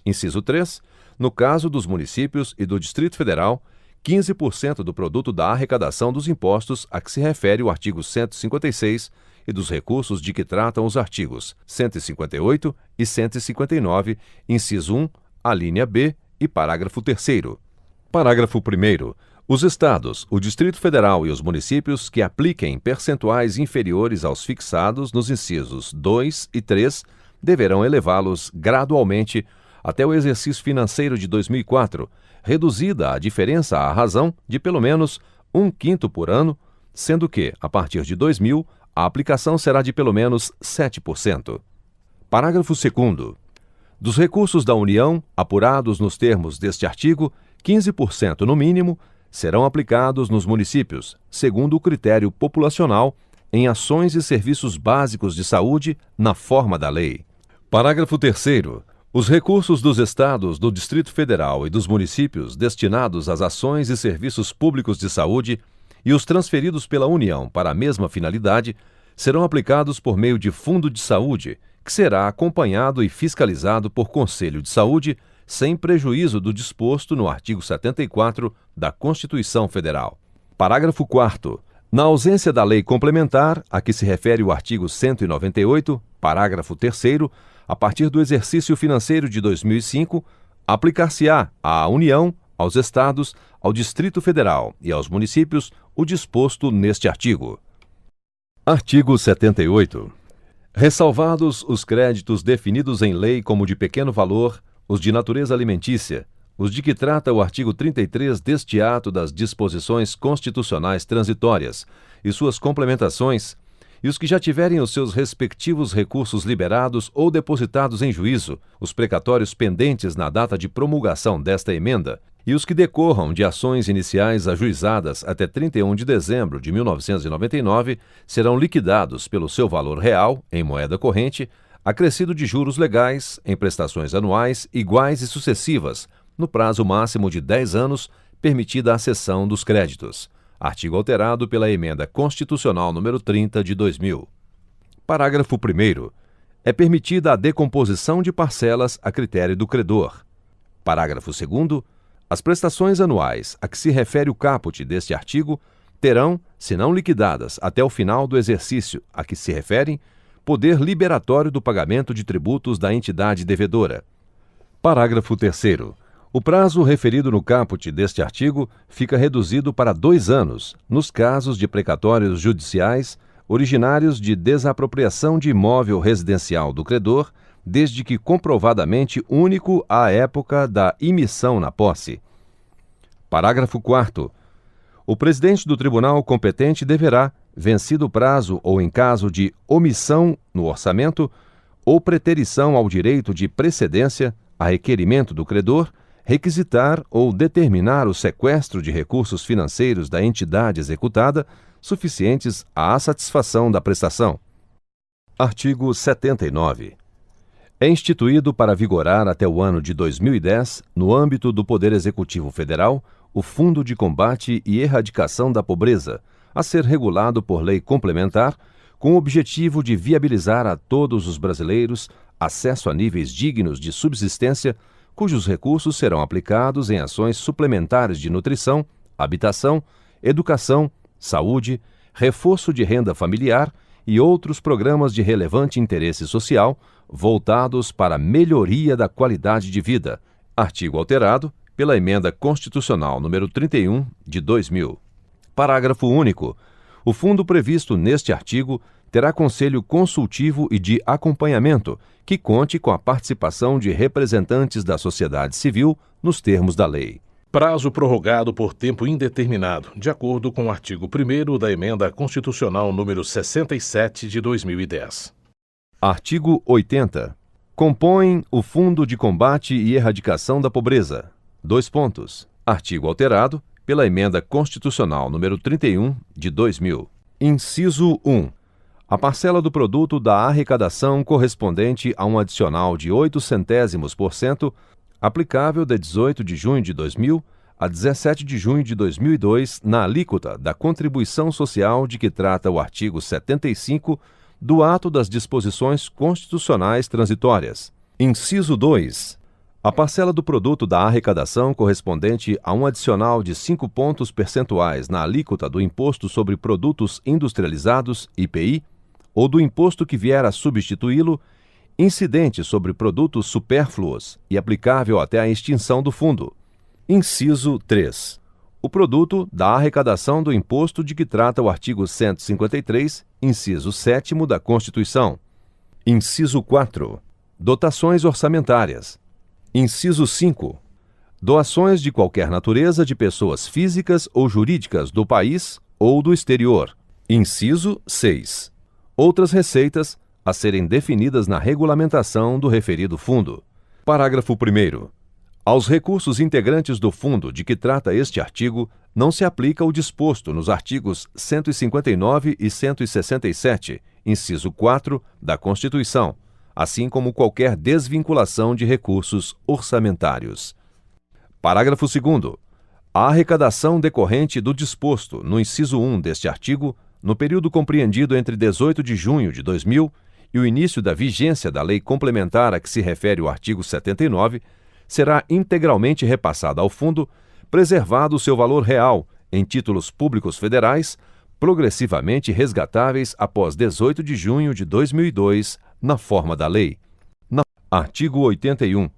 inciso 3, no caso dos municípios e do Distrito Federal, 15% do produto da arrecadação dos impostos a que se refere o artigo 156 e dos recursos de que tratam os artigos 158 e 159, inciso 1, a linha B e parágrafo 3º. Parágrafo 1º. Os Estados, o Distrito Federal e os municípios que apliquem percentuais inferiores aos fixados nos incisos 2 e 3 deverão elevá-los gradualmente até o exercício financeiro de 2004, reduzida a diferença à razão de pelo menos 1/5 por ano, sendo que, a partir de 2000, a aplicação será de pelo menos 7%. Parágrafo 2º. Dos recursos da União, apurados nos termos deste artigo, 15% no mínimo, serão aplicados nos municípios, segundo o critério populacional, em ações e serviços básicos de saúde, na forma da lei. Parágrafo 3º. Os recursos dos Estados, do Distrito Federal e dos municípios destinados às ações e serviços públicos de saúde e os transferidos pela União para a mesma finalidade serão aplicados por meio de Fundo de Saúde, que será acompanhado e fiscalizado por Conselho de Saúde, sem prejuízo do disposto no artigo 74 da Constituição Federal. Parágrafo 4º. Na ausência da lei complementar, a que se refere o artigo 198, parágrafo 3º, a partir do exercício financeiro de 2005, aplicar-se-á à União, aos Estados, ao Distrito Federal e aos municípios o disposto neste artigo. Artigo 78. Ressalvados os créditos definidos em lei como de pequeno valor, os de natureza alimentícia, os de que trata o artigo 33 deste ato das disposições constitucionais transitórias e suas complementações, e os que já tiverem os seus respectivos recursos liberados ou depositados em juízo, os precatórios pendentes na data de promulgação desta emenda, e os que decorram de ações iniciais ajuizadas até 31 de dezembro de 1999, serão liquidados pelo seu valor real, em moeda corrente, acrescido de juros legais, em prestações anuais iguais e sucessivas, no prazo máximo de 10 anos, permitida a cessão dos créditos. Artigo alterado pela Emenda Constitucional número 30 de 2000. Parágrafo 1º. É permitida a decomposição de parcelas a critério do credor. Parágrafo 2º. As prestações anuais a que se refere o caput deste artigo terão, se não liquidadas até o final do exercício a que se referem, poder liberatório do pagamento de tributos da entidade devedora. Parágrafo 3º. O prazo referido no caput deste artigo fica reduzido para 2 anos, nos casos de precatórios judiciais originários de desapropriação de imóvel residencial do credor, desde que comprovadamente único à época da imissão na posse. Parágrafo 4º. O presidente do tribunal competente deverá, vencido o prazo ou em caso de omissão no orçamento ou preterição ao direito de precedência, a requerimento do credor, requisitar ou determinar o sequestro de recursos financeiros da entidade executada, suficientes à satisfação da prestação. Artigo 79. É instituído para vigorar até o ano de 2010, no âmbito do Poder Executivo Federal, o Fundo de Combate e Erradicação da Pobreza, a ser regulado por lei complementar, com o objetivo de viabilizar a todos os brasileiros acesso a níveis dignos de subsistência, cujos recursos serão aplicados em ações suplementares de nutrição, habitação, educação, saúde, reforço de renda familiar e outros programas de relevante interesse social voltados para a melhoria da qualidade de vida. Artigo alterado pela Emenda Constitucional número 31, de 2000. Parágrafo único. O fundo previsto neste artigo terá conselho consultivo e de acompanhamento, que conte com a participação de representantes da sociedade civil nos termos da lei. Prazo prorrogado por tempo indeterminado, de acordo com o artigo 1º da Emenda Constitucional número 67 de 2010. Artigo 80. Compõem o Fundo de Combate e Erradicação da Pobreza. Artigo alterado pela Emenda Constitucional número 31 de 2000. Inciso 1. A parcela do produto da arrecadação correspondente a um adicional de 0,08%, aplicável de 18 de junho de 2000 a 17 de junho de 2002, na alíquota da contribuição social de que trata o artigo 75 do ato das disposições constitucionais transitórias. Inciso 2. A parcela do produto da arrecadação correspondente a um adicional de 5 pontos percentuais na alíquota do Imposto sobre Produtos Industrializados, IPI, ou do imposto que vier a substituí-lo, incidente sobre produtos supérfluos e aplicável até a extinção do fundo. Inciso 3. O produto da arrecadação do imposto de que trata o artigo 153, inciso 7º da Constituição. Inciso 4. Dotações orçamentárias. Inciso 5. Doações de qualquer natureza de pessoas físicas ou jurídicas do país ou do exterior. Inciso 6. Outras receitas a serem definidas na regulamentação do referido fundo. Parágrafo 1º. Aos recursos integrantes do fundo de que trata este artigo, não se aplica o disposto nos artigos 159 e 167, inciso 4, da Constituição, assim como qualquer desvinculação de recursos orçamentários. Parágrafo 2º. A arrecadação decorrente do disposto no inciso 1 deste artigo, no período compreendido entre 18 de junho de 2000 e o início da vigência da lei complementar a que se refere o artigo 79, será integralmente repassada ao fundo, preservado o seu valor real em títulos públicos federais, progressivamente resgatáveis após 18 de junho de 2002, na forma da lei. Artigo 81.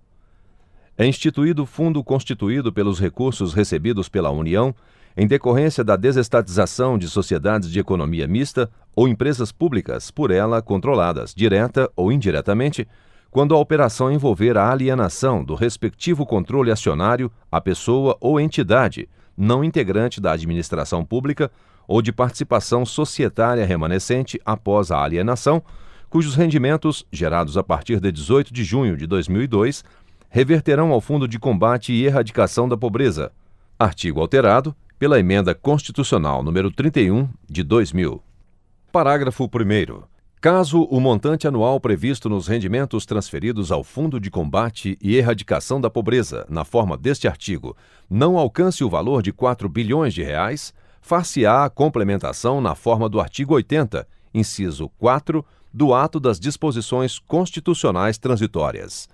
É instituído fundo constituído pelos recursos recebidos pela União em decorrência da desestatização de sociedades de economia mista ou empresas públicas por ela controladas, direta ou indiretamente, quando a operação envolver a alienação do respectivo controle acionário à pessoa ou entidade não integrante da administração pública ou de participação societária remanescente após a alienação, cujos rendimentos, gerados a partir de 18 de junho de 2002, reverterão ao Fundo de Combate e Erradicação da Pobreza. Artigo alterado pela Emenda Constitucional número 31, de 2000. Parágrafo 1º. Caso o montante anual previsto nos rendimentos transferidos ao Fundo de Combate e Erradicação da Pobreza, na forma deste artigo, não alcance o valor de R$ 4 bilhões, far-se-á a complementação na forma do artigo 80, inciso 4, do ato das disposições constitucionais transitórias.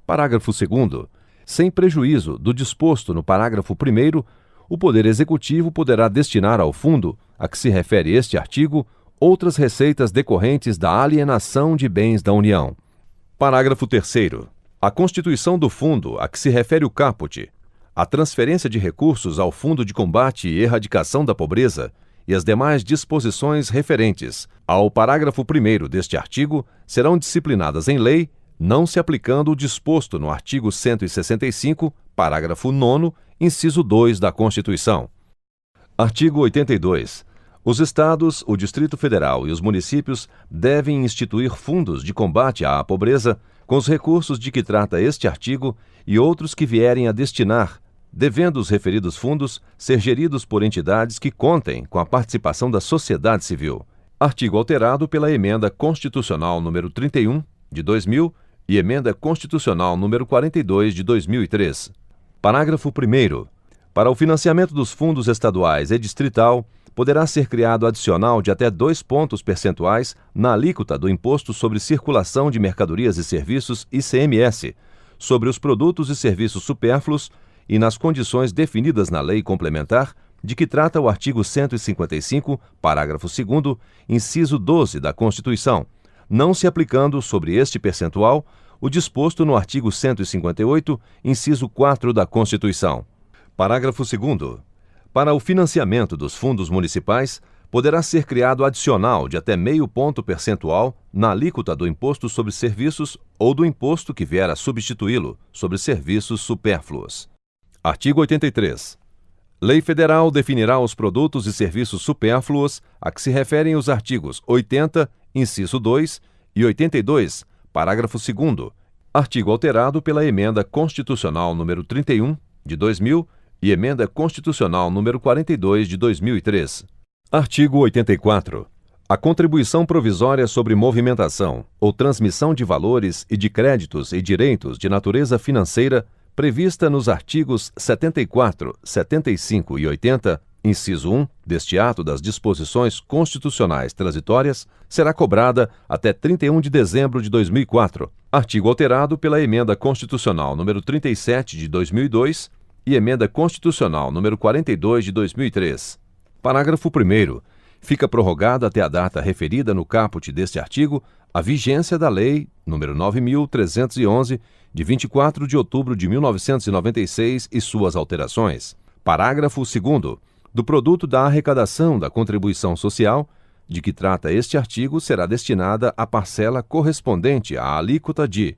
Parágrafo 2º. Sem prejuízo do disposto no parágrafo 1º, o Poder Executivo poderá destinar ao fundo a que se refere este artigo outras receitas decorrentes da alienação de bens da União. Parágrafo 3º. A constituição do fundo a que se refere o caput, a transferência de recursos ao Fundo de Combate e Erradicação da Pobreza e as demais disposições referentes ao parágrafo 1º deste artigo serão disciplinadas em lei, não se aplicando o disposto no artigo 165, parágrafo 9º, inciso 2 da Constituição. Artigo 82. Os Estados, o Distrito Federal e os municípios devem instituir fundos de combate à pobreza com os recursos de que trata este artigo e outros que vierem a destinar, devendo os referidos fundos ser geridos por entidades que contem com a participação da sociedade civil. Artigo alterado pela Emenda Constitucional número 31, de 2000, e Emenda Constitucional número 42, de 2003. Parágrafo 1º. Para o financiamento dos fundos estaduais e distrital, poderá ser criado adicional de até 2 pontos percentuais na alíquota do Imposto sobre Circulação de Mercadorias e Serviços, ICMS, sobre os produtos e serviços supérfluos e nas condições definidas na Lei Complementar, de que trata o artigo 155, parágrafo 2º, inciso 12 da Constituição, não se aplicando sobre este percentual o disposto no artigo 158, inciso 4 da Constituição. Parágrafo 2º. Para o financiamento dos fundos municipais, poderá ser criado adicional de até meio ponto percentual na alíquota do Imposto sobre Serviços ou do imposto que vier a substituí-lo sobre serviços supérfluos. Artigo 83. Lei Federal definirá os produtos e serviços supérfluos a que se referem os artigos 80, inciso 2 e 82, parágrafo 2º, artigo alterado pela Emenda Constitucional número 31, de 2000, e Emenda Constitucional número 42, de 2003. Artigo 84. A contribuição provisória sobre movimentação ou transmissão de valores e de créditos e direitos de natureza financeira prevista nos artigos 74, 75 e 80, inciso 1, deste ato das disposições constitucionais transitórias, será cobrada até 31 de dezembro de 2004, artigo alterado pela Emenda Constitucional número 37 de 2002 e Emenda Constitucional número 42 de 2003. Parágrafo 1º. Fica prorrogada até a data referida no caput deste artigo a vigência da Lei nº 9.311, de 24 de outubro de 1996 e suas alterações. Parágrafo 2º. Do produto da arrecadação da contribuição social, de que trata este artigo, será destinada a parcela correspondente à alíquota de,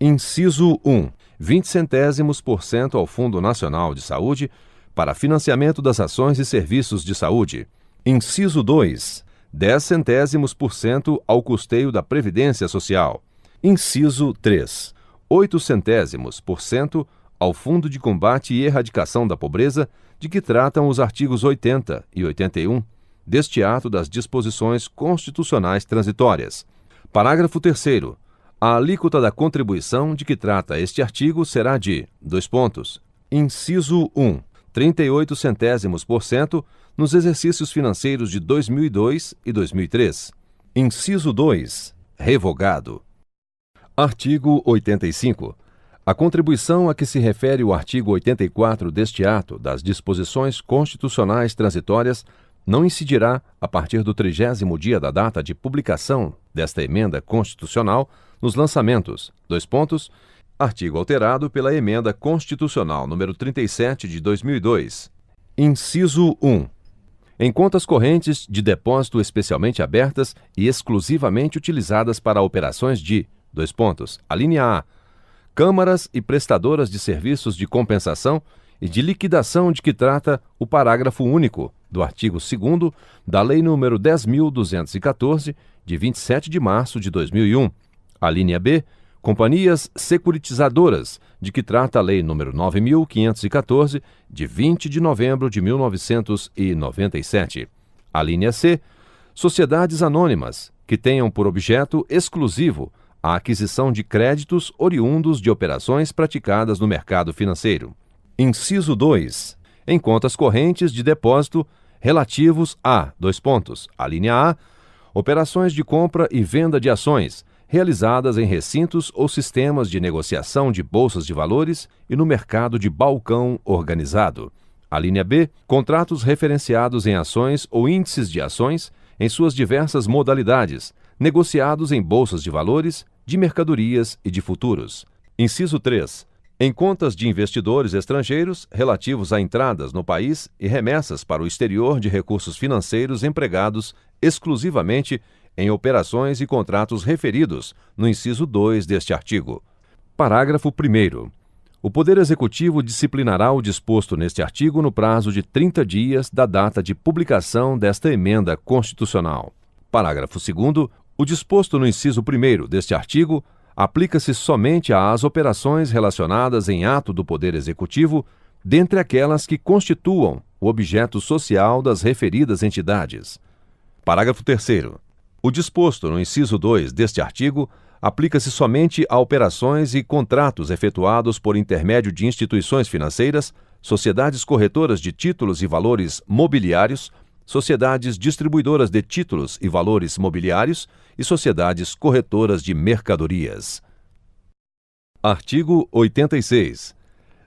inciso 1, 20 centésimos por cento ao Fundo Nacional de Saúde para financiamento das ações e serviços de saúde. Inciso 2, 10 centésimos por cento ao custeio da Previdência Social. Inciso 3, 8 centésimos por cento ao Fundo de Combate e Erradicação da Pobreza, de que tratam os artigos 80 e 81 deste ato das disposições constitucionais transitórias. Parágrafo 3º. A alíquota da contribuição de que trata este artigo será de, inciso 1, 38 centésimos por cento nos exercícios financeiros de 2002 e 2003. Inciso 2, revogado. Artigo 85. A contribuição a que se refere o artigo 84 deste ato das disposições constitucionais transitórias não incidirá a partir do 30º dia da data de publicação desta emenda constitucional nos lançamentos, artigo alterado pela Emenda Constitucional número 37 de 2002. Inciso 1. Em contas correntes de depósito especialmente abertas e exclusivamente utilizadas para operações de, alínea A, câmaras e prestadoras de serviços de compensação e de liquidação de que trata o parágrafo único do artigo 2º da Lei nº 10.214, de 27 de março de 2001. Alínea B, companhias securitizadoras, de que trata a Lei nº 9.514, de 20 de novembro de 1997. Alínea C, sociedades anônimas, que tenham por objeto exclusivo a aquisição de créditos oriundos de operações praticadas no mercado financeiro. Inciso 2. Em contas correntes de depósito relativos a, alínea A, operações de compra e venda de ações, realizadas em recintos ou sistemas de negociação de bolsas de valores e no mercado de balcão organizado. Alínea B. Contratos referenciados em ações ou índices de ações em suas diversas modalidades, negociados em bolsas de valores, de mercadorias e de futuros. Inciso 3. Em contas de investidores estrangeiros relativos a entradas no país e remessas para o exterior de recursos financeiros empregados exclusivamente em operações e contratos referidos no inciso 2 deste artigo. Parágrafo 1º. O Poder Executivo disciplinará o disposto neste artigo no prazo de 30 dias da data de publicação desta emenda constitucional. Parágrafo 2º. O disposto no inciso 1º deste artigo aplica-se somente às operações relacionadas em ato do Poder Executivo, dentre aquelas que constituam o objeto social das referidas entidades. Parágrafo 3º. O disposto no inciso 2 deste artigo aplica-se somente a operações e contratos efetuados por intermédio de instituições financeiras, sociedades corretoras de títulos e valores mobiliários, sociedades distribuidoras de títulos e valores mobiliários e sociedades corretoras de mercadorias. Artigo 86.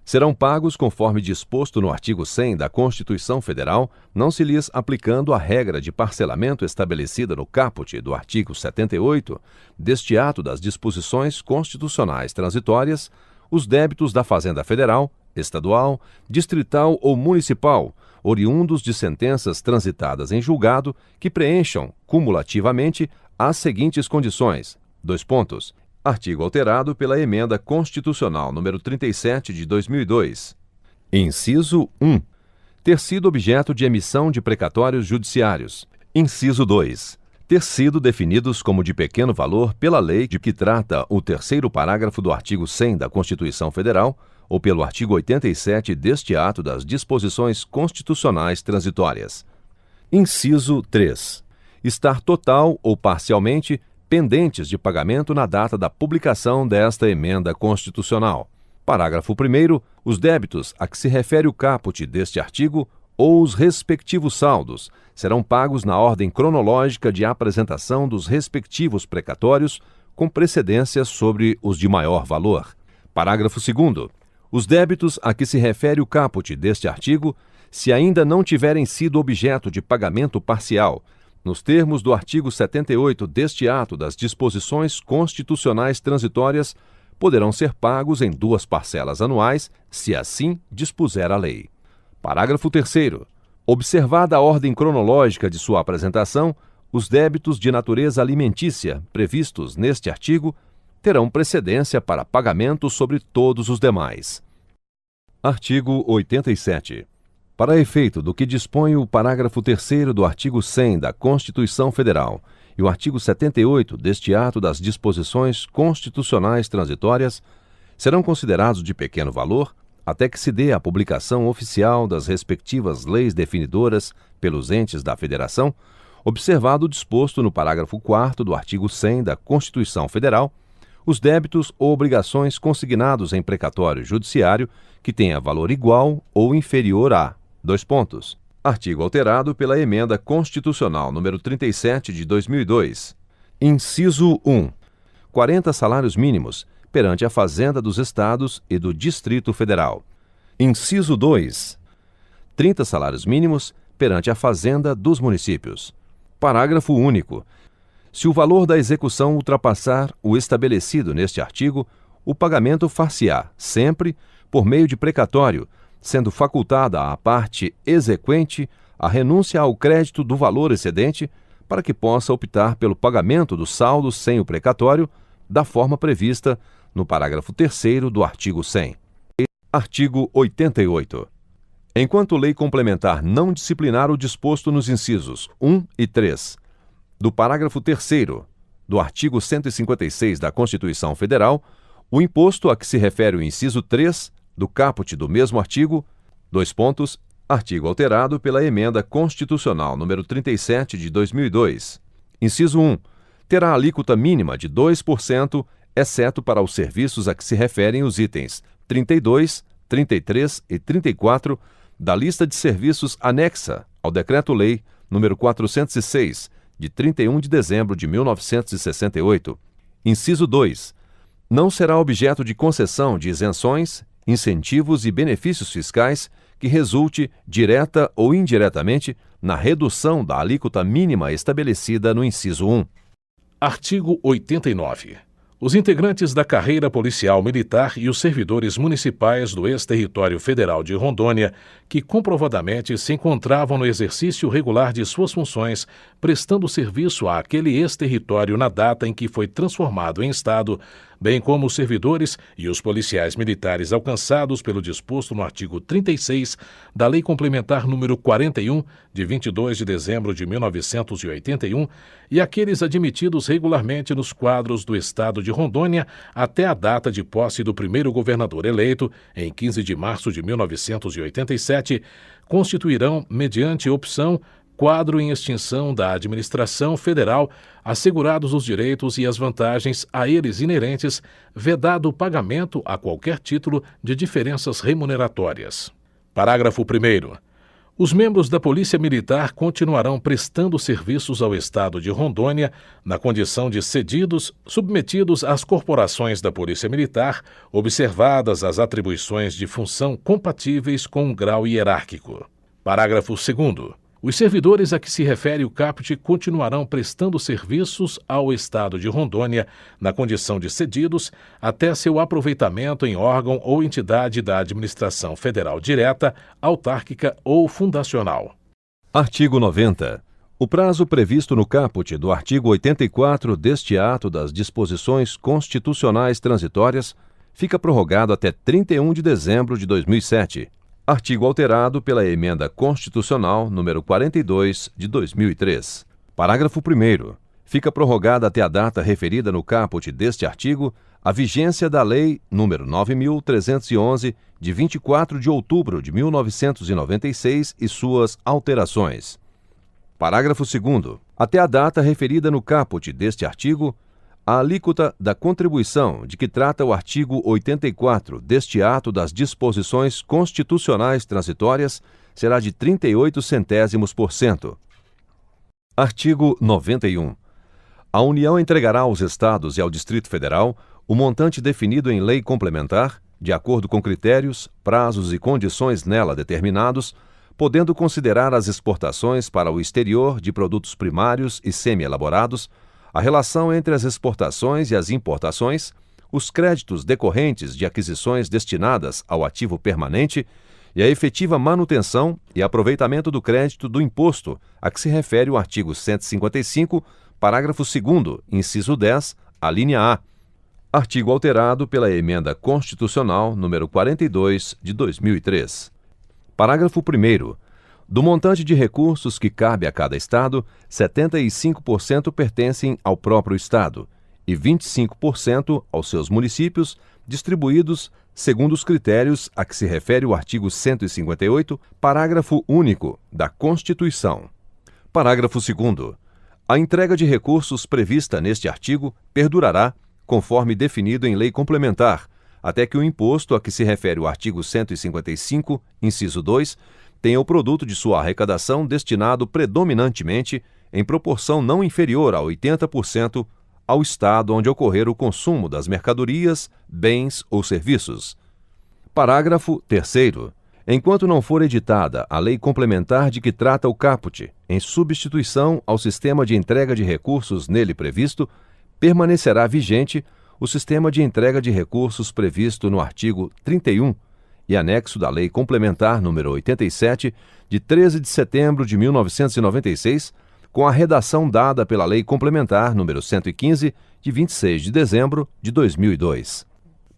Serão pagos conforme disposto no artigo 100 da Constituição Federal, não se lhes aplicando a regra de parcelamento estabelecida no caput do artigo 78 deste ato das disposições constitucionais transitórias, os débitos da Fazenda Federal, estadual, distrital ou municipal, oriundos de sentenças transitadas em julgado, que preencham, cumulativamente, as seguintes condições. Artigo alterado pela Emenda Constitucional número 37 de 2002. Inciso 1. Ter sido objeto de emissão de precatórios judiciários. Inciso 2. Ter sido definidos como de pequeno valor pela lei de que trata o terceiro parágrafo do artigo 100 da Constituição Federal ou pelo artigo 87 deste ato das disposições constitucionais transitórias. Inciso 3. Estar total ou parcialmente pendentes de pagamento na data da publicação desta emenda constitucional. Parágrafo 1º. Os débitos a que se refere o caput deste artigo ou os respectivos saldos serão pagos na ordem cronológica de apresentação dos respectivos precatórios, com precedência sobre os de maior valor. Parágrafo 2º. Os débitos a que se refere o caput deste artigo, se ainda não tiverem sido objeto de pagamento parcial, nos termos do artigo 78 deste ato das disposições constitucionais transitórias, poderão ser pagos em 2 parcelas anuais, se assim dispuser a lei. Parágrafo 3º. Observada a ordem cronológica de sua apresentação, os débitos de natureza alimentícia previstos neste artigo terão precedência para pagamento sobre todos os demais. Artigo 87. Para efeito do que dispõe o parágrafo 3º do artigo 100 da Constituição Federal e o artigo 78 deste ato das disposições constitucionais transitórias, serão considerados de pequeno valor até que se dê a publicação oficial das respectivas leis definidoras pelos entes da Federação, observado o disposto no parágrafo 4º do artigo 100 da Constituição Federal, os débitos ou obrigações consignados em precatório judiciário que tenha valor igual ou inferior a: Artigo alterado pela Emenda Constitucional número 37 de 2002. Inciso 1. 40 salários mínimos perante a Fazenda dos Estados e do Distrito Federal. Inciso 2. 30 salários mínimos perante a Fazenda dos Municípios. Parágrafo único. Se o valor da execução ultrapassar o estabelecido neste artigo, o pagamento far-se-á sempre por meio de precatório, sendo facultada à parte exequente a renúncia ao crédito do valor excedente, para que possa optar pelo pagamento do saldo sem o precatório, da forma prevista no parágrafo 3º do artigo 100. Artigo 88. Enquanto lei complementar não disciplinar o disposto nos incisos 1 e 3 do parágrafo 3º do artigo 156 da Constituição Federal, o imposto a que se refere o inciso 3 do caput do mesmo artigo, artigo alterado pela Emenda Constitucional número 37 de 2002. Inciso 1. Terá alíquota mínima de 2%, exceto para os serviços a que se referem os itens 32, 33 e 34 da lista de serviços anexa ao Decreto-Lei número 406, de 31 de dezembro de 1968. Inciso 2. Não será objeto de concessão de isenções, incentivos e benefícios fiscais que resulte, direta ou indiretamente, na redução da alíquota mínima estabelecida no inciso 1. Artigo 89. Os integrantes da carreira policial militar e os servidores municipais do ex-território federal de Rondônia, que comprovadamente se encontravam no exercício regular de suas funções, prestando serviço àquele ex-território na data em que foi transformado em Estado, bem como os servidores e os policiais militares alcançados pelo disposto no artigo 36 da Lei Complementar número 41, de 22 de dezembro de 1981, e aqueles admitidos regularmente nos quadros do Estado de Rondônia até a data de posse do primeiro governador eleito, em 15 de março de 1987, constituirão, mediante opção, quadro em extinção da administração federal, assegurados os direitos e as vantagens a eles inerentes, vedado o pagamento a qualquer título de diferenças remuneratórias. Parágrafo 1º. Os membros da Polícia Militar continuarão prestando serviços ao Estado de Rondônia na condição de cedidos, submetidos às corporações da Polícia Militar, observadas as atribuições de função compatíveis com um grau hierárquico. Parágrafo 2º. Os servidores a que se refere o caput continuarão prestando serviços ao Estado de Rondônia na condição de cedidos até seu aproveitamento em órgão ou entidade da administração federal direta, autárquica ou fundacional. Artigo 90. O prazo previsto no caput do artigo 84 deste ato das disposições constitucionais transitórias fica prorrogado até 31 de dezembro de 2007. Artigo alterado pela Emenda Constitucional número 42 de 2003. Parágrafo 1º. Fica prorrogada até a data referida no caput deste artigo a vigência da Lei número 9.311 de 24 de outubro de 1996 e suas alterações. Parágrafo 2º. Até a data referida no caput deste artigo, a alíquota da contribuição de que trata o artigo 84 deste ato das disposições constitucionais transitórias será de 38 centésimos%. Artigo 91. A União entregará aos Estados e ao Distrito Federal o montante definido em lei complementar, de acordo com critérios, prazos e condições nela determinados, podendo considerar as exportações para o exterior de produtos primários e semi-elaborados, a relação entre as exportações e as importações, os créditos decorrentes de aquisições destinadas ao ativo permanente e a efetiva manutenção e aproveitamento do crédito do imposto a que se refere o artigo 155, parágrafo 2º, inciso 10, a linha A. Artigo alterado pela Emenda Constitucional número 42 de 2003. Parágrafo 1º. Do montante de recursos que cabe a cada Estado, 75% pertencem ao próprio Estado e 25% aos seus municípios, distribuídos segundo os critérios a que se refere o artigo 158, parágrafo único da Constituição. Parágrafo 2º. A entrega de recursos prevista neste artigo perdurará, conforme definido em lei complementar, até que o imposto a que se refere o artigo 155, inciso 2, tenha o produto de sua arrecadação destinado predominantemente, em proporção não inferior a 80%, ao Estado onde ocorrer o consumo das mercadorias, bens ou serviços. Parágrafo 3º. Enquanto não for editada a lei complementar de que trata o caput, em substituição ao sistema de entrega de recursos nele previsto, permanecerá vigente o sistema de entrega de recursos previsto no artigo 31 e anexo da Lei Complementar número 87, de 13 de setembro de 1996, com a redação dada pela Lei Complementar número 115, de 26 de dezembro de 2002.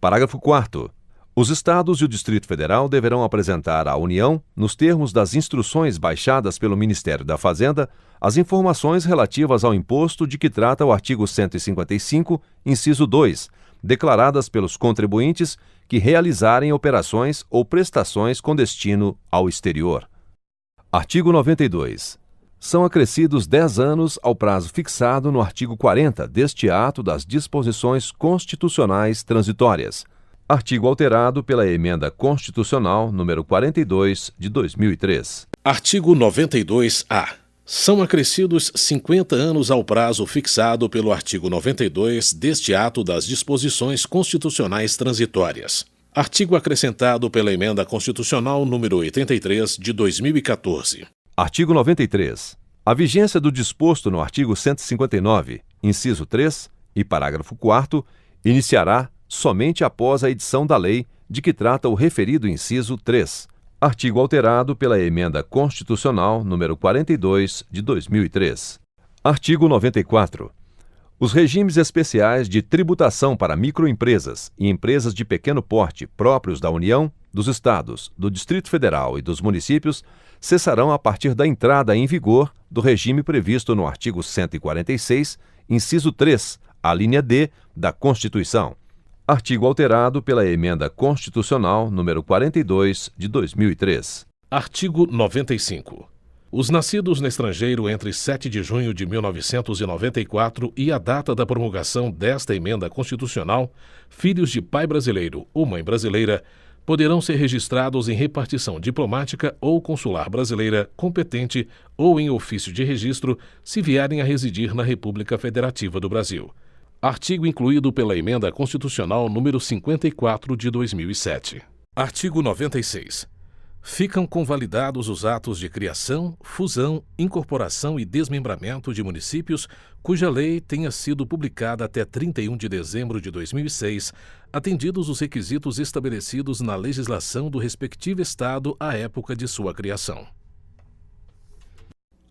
Parágrafo 4º. Os Estados e o Distrito Federal deverão apresentar à União, nos termos das instruções baixadas pelo Ministério da Fazenda, as informações relativas ao imposto de que trata o artigo 155, inciso 2, declaradas pelos contribuintes que realizarem operações ou prestações com destino ao exterior. Artigo 92. São acrescidos 10 anos ao prazo fixado no artigo 40 deste ato das disposições constitucionais transitórias. Artigo alterado pela Emenda Constitucional número 42 de 2003. Artigo 92-A. São acrescidos 50 anos ao prazo fixado pelo artigo 92 deste ato das disposições constitucionais transitórias. Artigo acrescentado pela Emenda Constitucional número 83 de 2014. Artigo 93. A vigência do disposto no artigo 159, inciso 3 e parágrafo 4º, iniciará somente após a edição da lei de que trata o referido inciso 3, artigo alterado pela Emenda Constitucional número 42 de 2003. Artigo 94. Os regimes especiais de tributação para microempresas e empresas de pequeno porte próprios da União, dos Estados, do Distrito Federal e dos municípios cessarão a partir da entrada em vigor do regime previsto no artigo 146, inciso 3, a linha D da Constituição. Artigo alterado pela Emenda Constitucional número 42 de 2003. Artigo 95. Os nascidos no estrangeiro entre 7 de junho de 1994 e a data da promulgação desta emenda constitucional, filhos de pai brasileiro ou mãe brasileira, poderão ser registrados em repartição diplomática ou consular brasileira competente ou em ofício de registro se vierem a residir na República Federativa do Brasil. Artigo incluído pela Emenda Constitucional número 54 de 2007. Artigo 96. Ficam convalidados os atos de criação, fusão, incorporação e desmembramento de municípios cuja lei tenha sido publicada até 31 de dezembro de 2006, atendidos os requisitos estabelecidos na legislação do respectivo Estado à época de sua criação.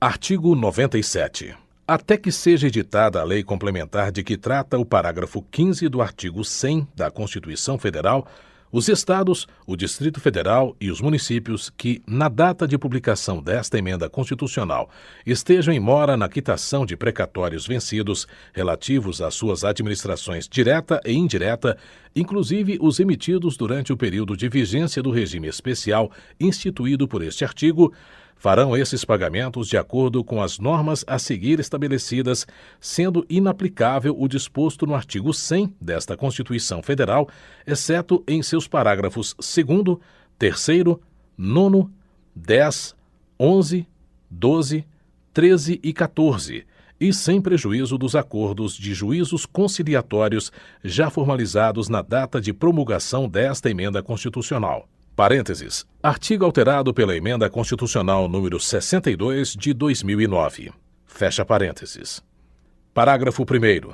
Artigo 97. Até que seja editada a lei complementar de que trata o parágrafo 15 do artigo 100 da Constituição Federal, os Estados, o Distrito Federal e os municípios que, na data de publicação desta emenda constitucional, estejam em mora na quitação de precatórios vencidos relativos às suas administrações direta e indireta, inclusive os emitidos durante o período de vigência do regime especial instituído por este artigo, farão esses pagamentos de acordo com as normas a seguir estabelecidas, sendo inaplicável o disposto no artigo 100 desta Constituição Federal, exceto em seus parágrafos 2º, 3º, 9º, 10, 11, 12, 13 e 14, e sem prejuízo dos acordos de juízos conciliatórios já formalizados na data de promulgação desta emenda constitucional. Parênteses. Artigo alterado pela Emenda Constitucional número 62 de 2009. Fecha parênteses. Parágrafo 1º.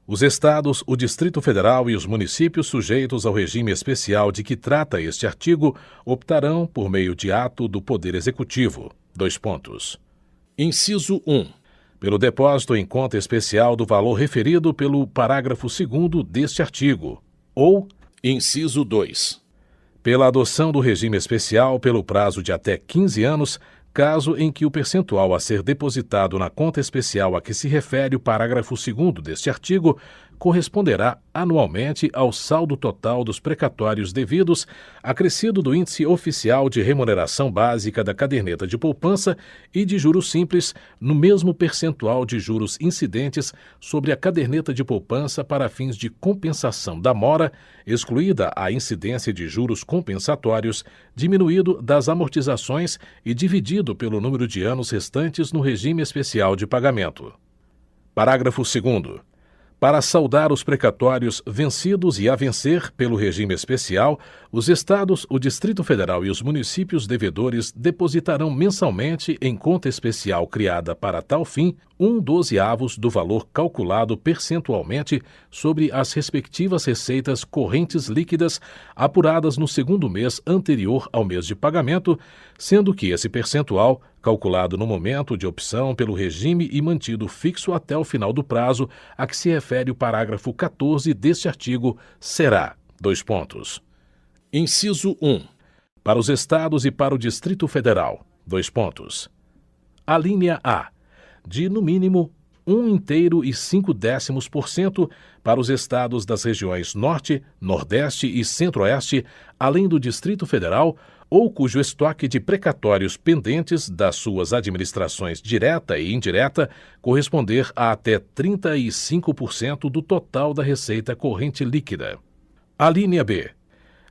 Os Estados, o Distrito Federal e os municípios sujeitos ao regime especial de que trata este artigo optarão por meio de ato do Poder Executivo. Inciso 1. Pelo depósito em conta especial do valor referido pelo parágrafo 2º deste artigo. Ou, inciso 2. Pela adoção do regime especial pelo prazo de até 15 anos, caso em que o percentual a ser depositado na conta especial a que se refere o parágrafo 2º deste artigo corresponderá anualmente ao saldo total dos precatórios devidos, acrescido do índice oficial de remuneração básica da caderneta de poupança e de juros simples, no mesmo percentual de juros incidentes sobre a caderneta de poupança para fins de compensação da mora, excluída a incidência de juros compensatórios, diminuído das amortizações e dividido pelo número de anos restantes no regime especial de pagamento. Parágrafo 2º. Para saldar os precatórios vencidos e a vencer pelo regime especial, os Estados, o Distrito Federal e os municípios devedores depositarão mensalmente em conta especial criada para tal fim 1/12 do valor calculado percentualmente sobre as respectivas receitas correntes líquidas apuradas no segundo mês anterior ao mês de pagamento, sendo que esse percentual, calculado no momento de opção pelo regime e mantido fixo até o final do prazo a que se refere o parágrafo 14 deste artigo, será: Inciso 1. Para os Estados e para o Distrito Federal: Alínea A. De, no mínimo, 1,5% para os estados das regiões Norte, Nordeste e Centro-Oeste, além do Distrito Federal, ou cujo estoque de precatórios pendentes das suas administrações direta e indireta corresponder a até 35% do total da receita corrente líquida. Alínea B.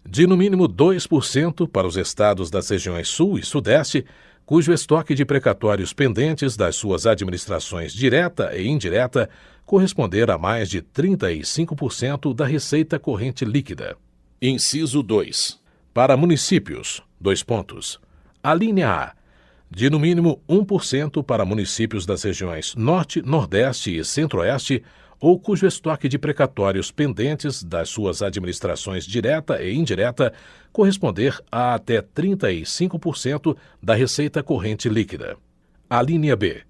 De, no mínimo, 2% para os estados das regiões Sul e Sudeste, cujo estoque de precatórios pendentes das suas administrações direta e indireta corresponder a mais de 35% da receita corrente líquida. Inciso 2. Para municípios, Alínea A. De no mínimo 1% para municípios das regiões Norte, Nordeste e Centro-Oeste, ou cujo estoque de precatórios pendentes das suas administrações direta e indireta corresponder a até 35% da receita corrente líquida. Alínea B.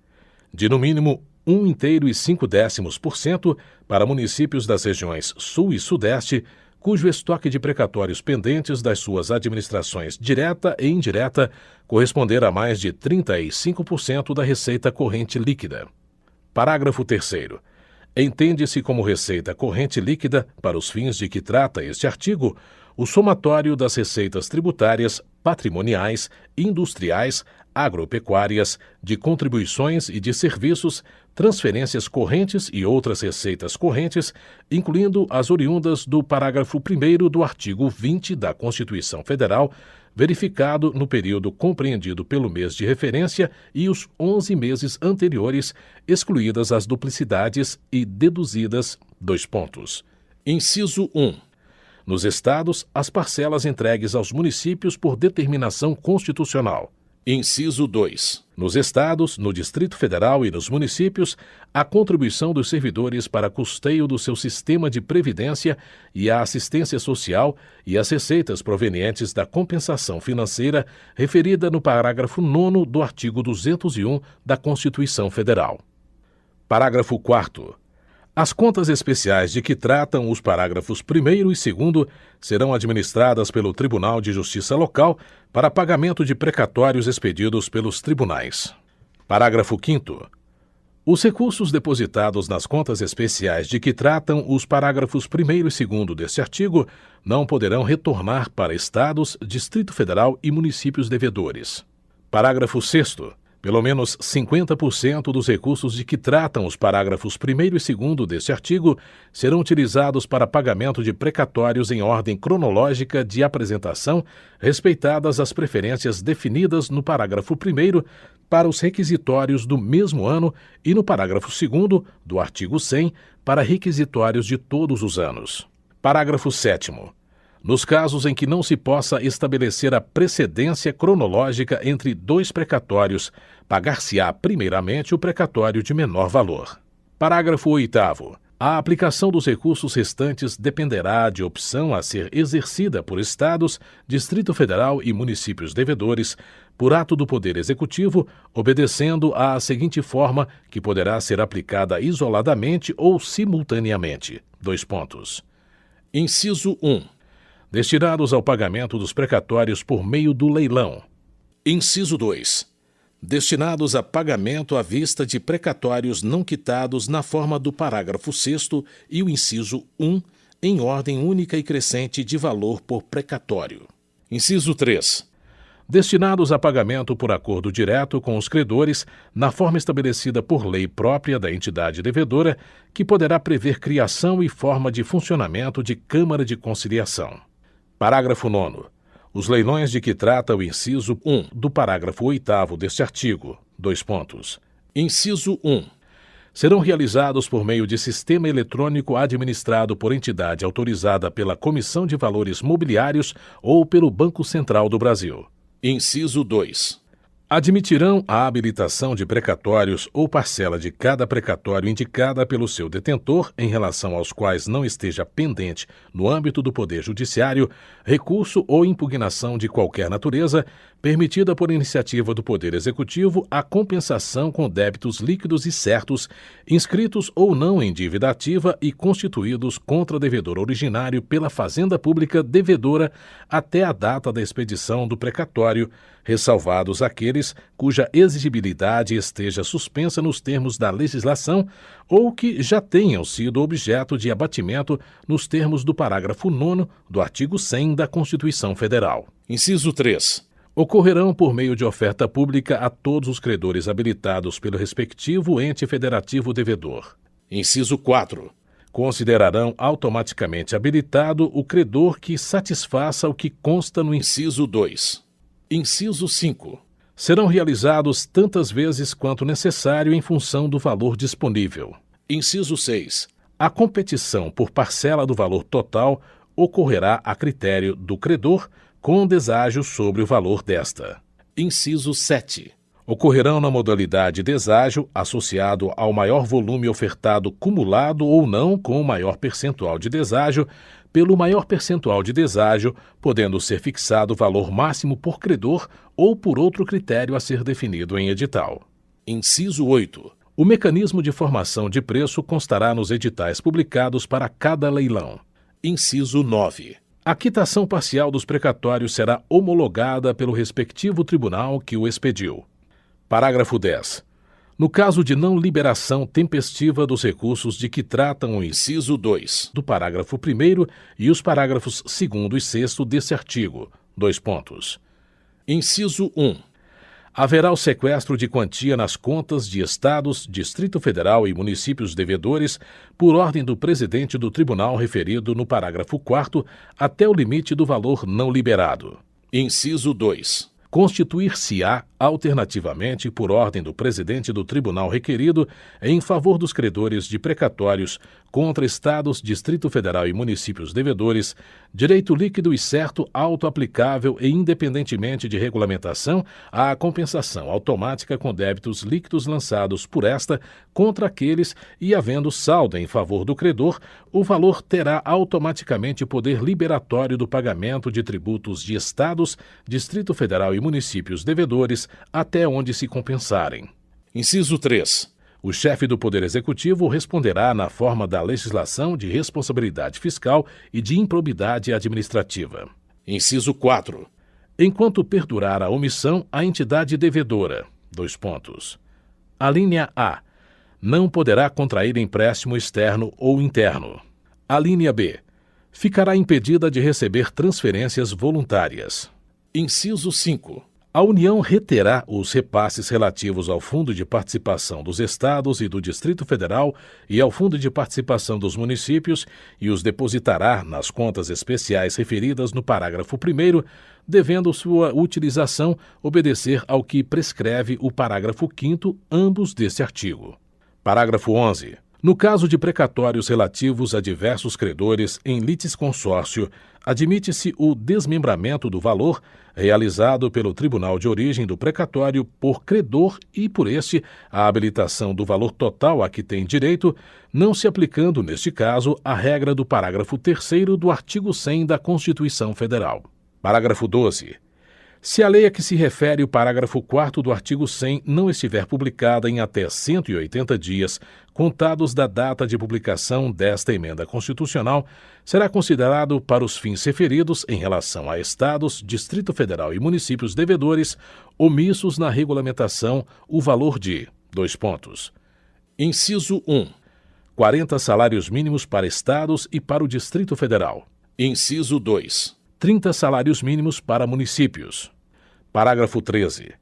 De no mínimo 1,5% para municípios das regiões Sul e Sudeste, cujo estoque de precatórios pendentes das suas administrações direta e indireta corresponder a mais de 35% da receita corrente líquida. Parágrafo 3º. Entende-se como receita corrente líquida, para os fins de que trata este artigo, o somatório das receitas tributárias, patrimoniais, industriais, agropecuárias, de contribuições e de serviços, transferências correntes e outras receitas correntes, incluindo as oriundas do parágrafo 1º do artigo 20 da Constituição Federal, verificado no período compreendido pelo mês de referência e os 11 meses anteriores, excluídas as duplicidades e deduzidas. Inciso 1. Nos estados, as parcelas entregues aos municípios por determinação constitucional. Inciso 2. Nos estados, no Distrito Federal e nos municípios, a contribuição dos servidores para custeio do seu sistema de previdência e a assistência social e as receitas provenientes da compensação financeira referida no parágrafo 9º do artigo 201 da Constituição Federal. Parágrafo 4º. As contas especiais de que tratam os parágrafos 1º e 2º serão administradas pelo Tribunal de Justiça Local para pagamento de precatórios expedidos pelos tribunais. Parágrafo 5º. Os recursos depositados nas contas especiais de que tratam os parágrafos 1º e 2º deste artigo não poderão retornar para estados, Distrito Federal e municípios devedores. Parágrafo 6º. Pelo menos 50% dos recursos de que tratam os parágrafos 1º e 2º deste artigo serão utilizados para pagamento de precatórios em ordem cronológica de apresentação, respeitadas as preferências definidas no parágrafo 1º para os requisitórios do mesmo ano e no parágrafo 2º do artigo 100 para requisitórios de todos os anos. Parágrafo 7º. Nos casos em que não se possa estabelecer a precedência cronológica entre dois precatórios, pagar-se-á primeiramente o precatório de menor valor. Parágrafo 8º. A aplicação dos recursos restantes dependerá de opção a ser exercida por estados, Distrito Federal e municípios devedores, por ato do Poder Executivo, obedecendo à seguinte forma, que poderá ser aplicada isoladamente ou simultaneamente. Inciso 1. Destinados ao pagamento dos precatórios por meio do leilão. Inciso 2. Destinados a pagamento à vista de precatórios não quitados na forma do parágrafo 6º e o inciso 1, em ordem única e crescente de valor por precatório. Inciso 3. Destinados a pagamento por acordo direto com os credores, na forma estabelecida por lei própria da entidade devedora, que poderá prever criação e forma de funcionamento de Câmara de Conciliação. Parágrafo 9º. Os leilões de que trata o inciso 1 do parágrafo 8º deste artigo. Inciso 1. Serão realizados por meio de sistema eletrônico administrado por entidade autorizada pela Comissão de Valores Mobiliários ou pelo Banco Central do Brasil. Inciso 2. Admitirão a habilitação de precatórios ou parcela de cada precatório indicada pelo seu detentor, em relação aos quais não esteja pendente, no âmbito do Poder Judiciário, recurso ou impugnação de qualquer natureza, permitida por iniciativa do Poder Executivo a compensação com débitos líquidos e certos, inscritos ou não em dívida ativa e constituídos contra devedor originário pela Fazenda Pública devedora até a data da expedição do precatório, ressalvados aqueles cuja exigibilidade esteja suspensa nos termos da legislação ou que já tenham sido objeto de abatimento nos termos do parágrafo 9º do artigo 100 da Constituição Federal. Inciso 3. Ocorrerão por meio de oferta pública a todos os credores habilitados pelo respectivo ente federativo devedor. Inciso 4. Considerarão automaticamente habilitado o credor que satisfaça o que consta no inciso 2. Inciso 5. Serão realizados tantas vezes quanto necessário em função do valor disponível. Inciso 6. A competição por parcela do valor total ocorrerá a critério do credor com deságio sobre o valor desta. Inciso 7. Ocorrerão na modalidade deságio associado ao maior volume ofertado cumulado ou não com o maior percentual de deságio, pelo maior percentual de deságio, podendo ser fixado o valor máximo por credor ou por outro critério a ser definido em edital. Inciso 8. O mecanismo de formação de preço constará nos editais publicados para cada leilão. Inciso 9. A quitação parcial dos precatórios será homologada pelo respectivo tribunal que o expediu. Parágrafo 10. No caso de não liberação tempestiva dos recursos de que tratam o inciso 2 do parágrafo 1º e os parágrafos 2º e 6º deste artigo, : Inciso 1. Haverá o sequestro de quantia nas contas de estados, Distrito Federal e municípios devedores, por ordem do presidente do tribunal referido no parágrafo 4º, até o limite do valor não liberado. Inciso 2. Constituir-se-á, alternativamente, por ordem do presidente do tribunal requerido, em favor dos credores de precatórios contra estados, Distrito Federal e municípios devedores, direito líquido e certo auto-aplicável e independentemente de regulamentação à compensação automática com débitos líquidos lançados por esta contra aqueles e, havendo saldo em favor do credor, o valor terá automaticamente poder liberatório do pagamento de tributos de estados, Distrito Federal e municípios devedores até onde se compensarem. Inciso 3. O chefe do Poder Executivo responderá na forma da legislação de responsabilidade fiscal e de improbidade administrativa. Inciso 4. Enquanto perdurar a omissão, a entidade devedora: A linha A. Não poderá contrair empréstimo externo ou interno. A linha B. Ficará impedida de receber transferências voluntárias. Inciso 5. A União reterá os repasses relativos ao Fundo de Participação dos Estados e do Distrito Federal e ao Fundo de Participação dos Municípios e os depositará nas contas especiais referidas no parágrafo 1º, devendo sua utilização obedecer ao que prescreve o parágrafo 5º, ambos deste artigo. Parágrafo 11. No caso de precatórios relativos a diversos credores em litisconsórcio, admite-se o desmembramento do valor realizado pelo tribunal de origem do precatório por credor e, por este, a habilitação do valor total a que tem direito, não se aplicando, neste caso, a regra do parágrafo 3º do artigo 100 da Constituição Federal. Parágrafo 12. Se a lei a que se refere o parágrafo 4º do artigo 100 não estiver publicada em até 180 dias, contados da data de publicação desta emenda constitucional, será considerado para os fins referidos em relação a estados, Distrito Federal e municípios devedores, omissos na regulamentação, o valor de: Inciso 1. 40 salários mínimos para estados e para o Distrito Federal. Inciso 2. 30 salários mínimos para municípios. Parágrafo 13.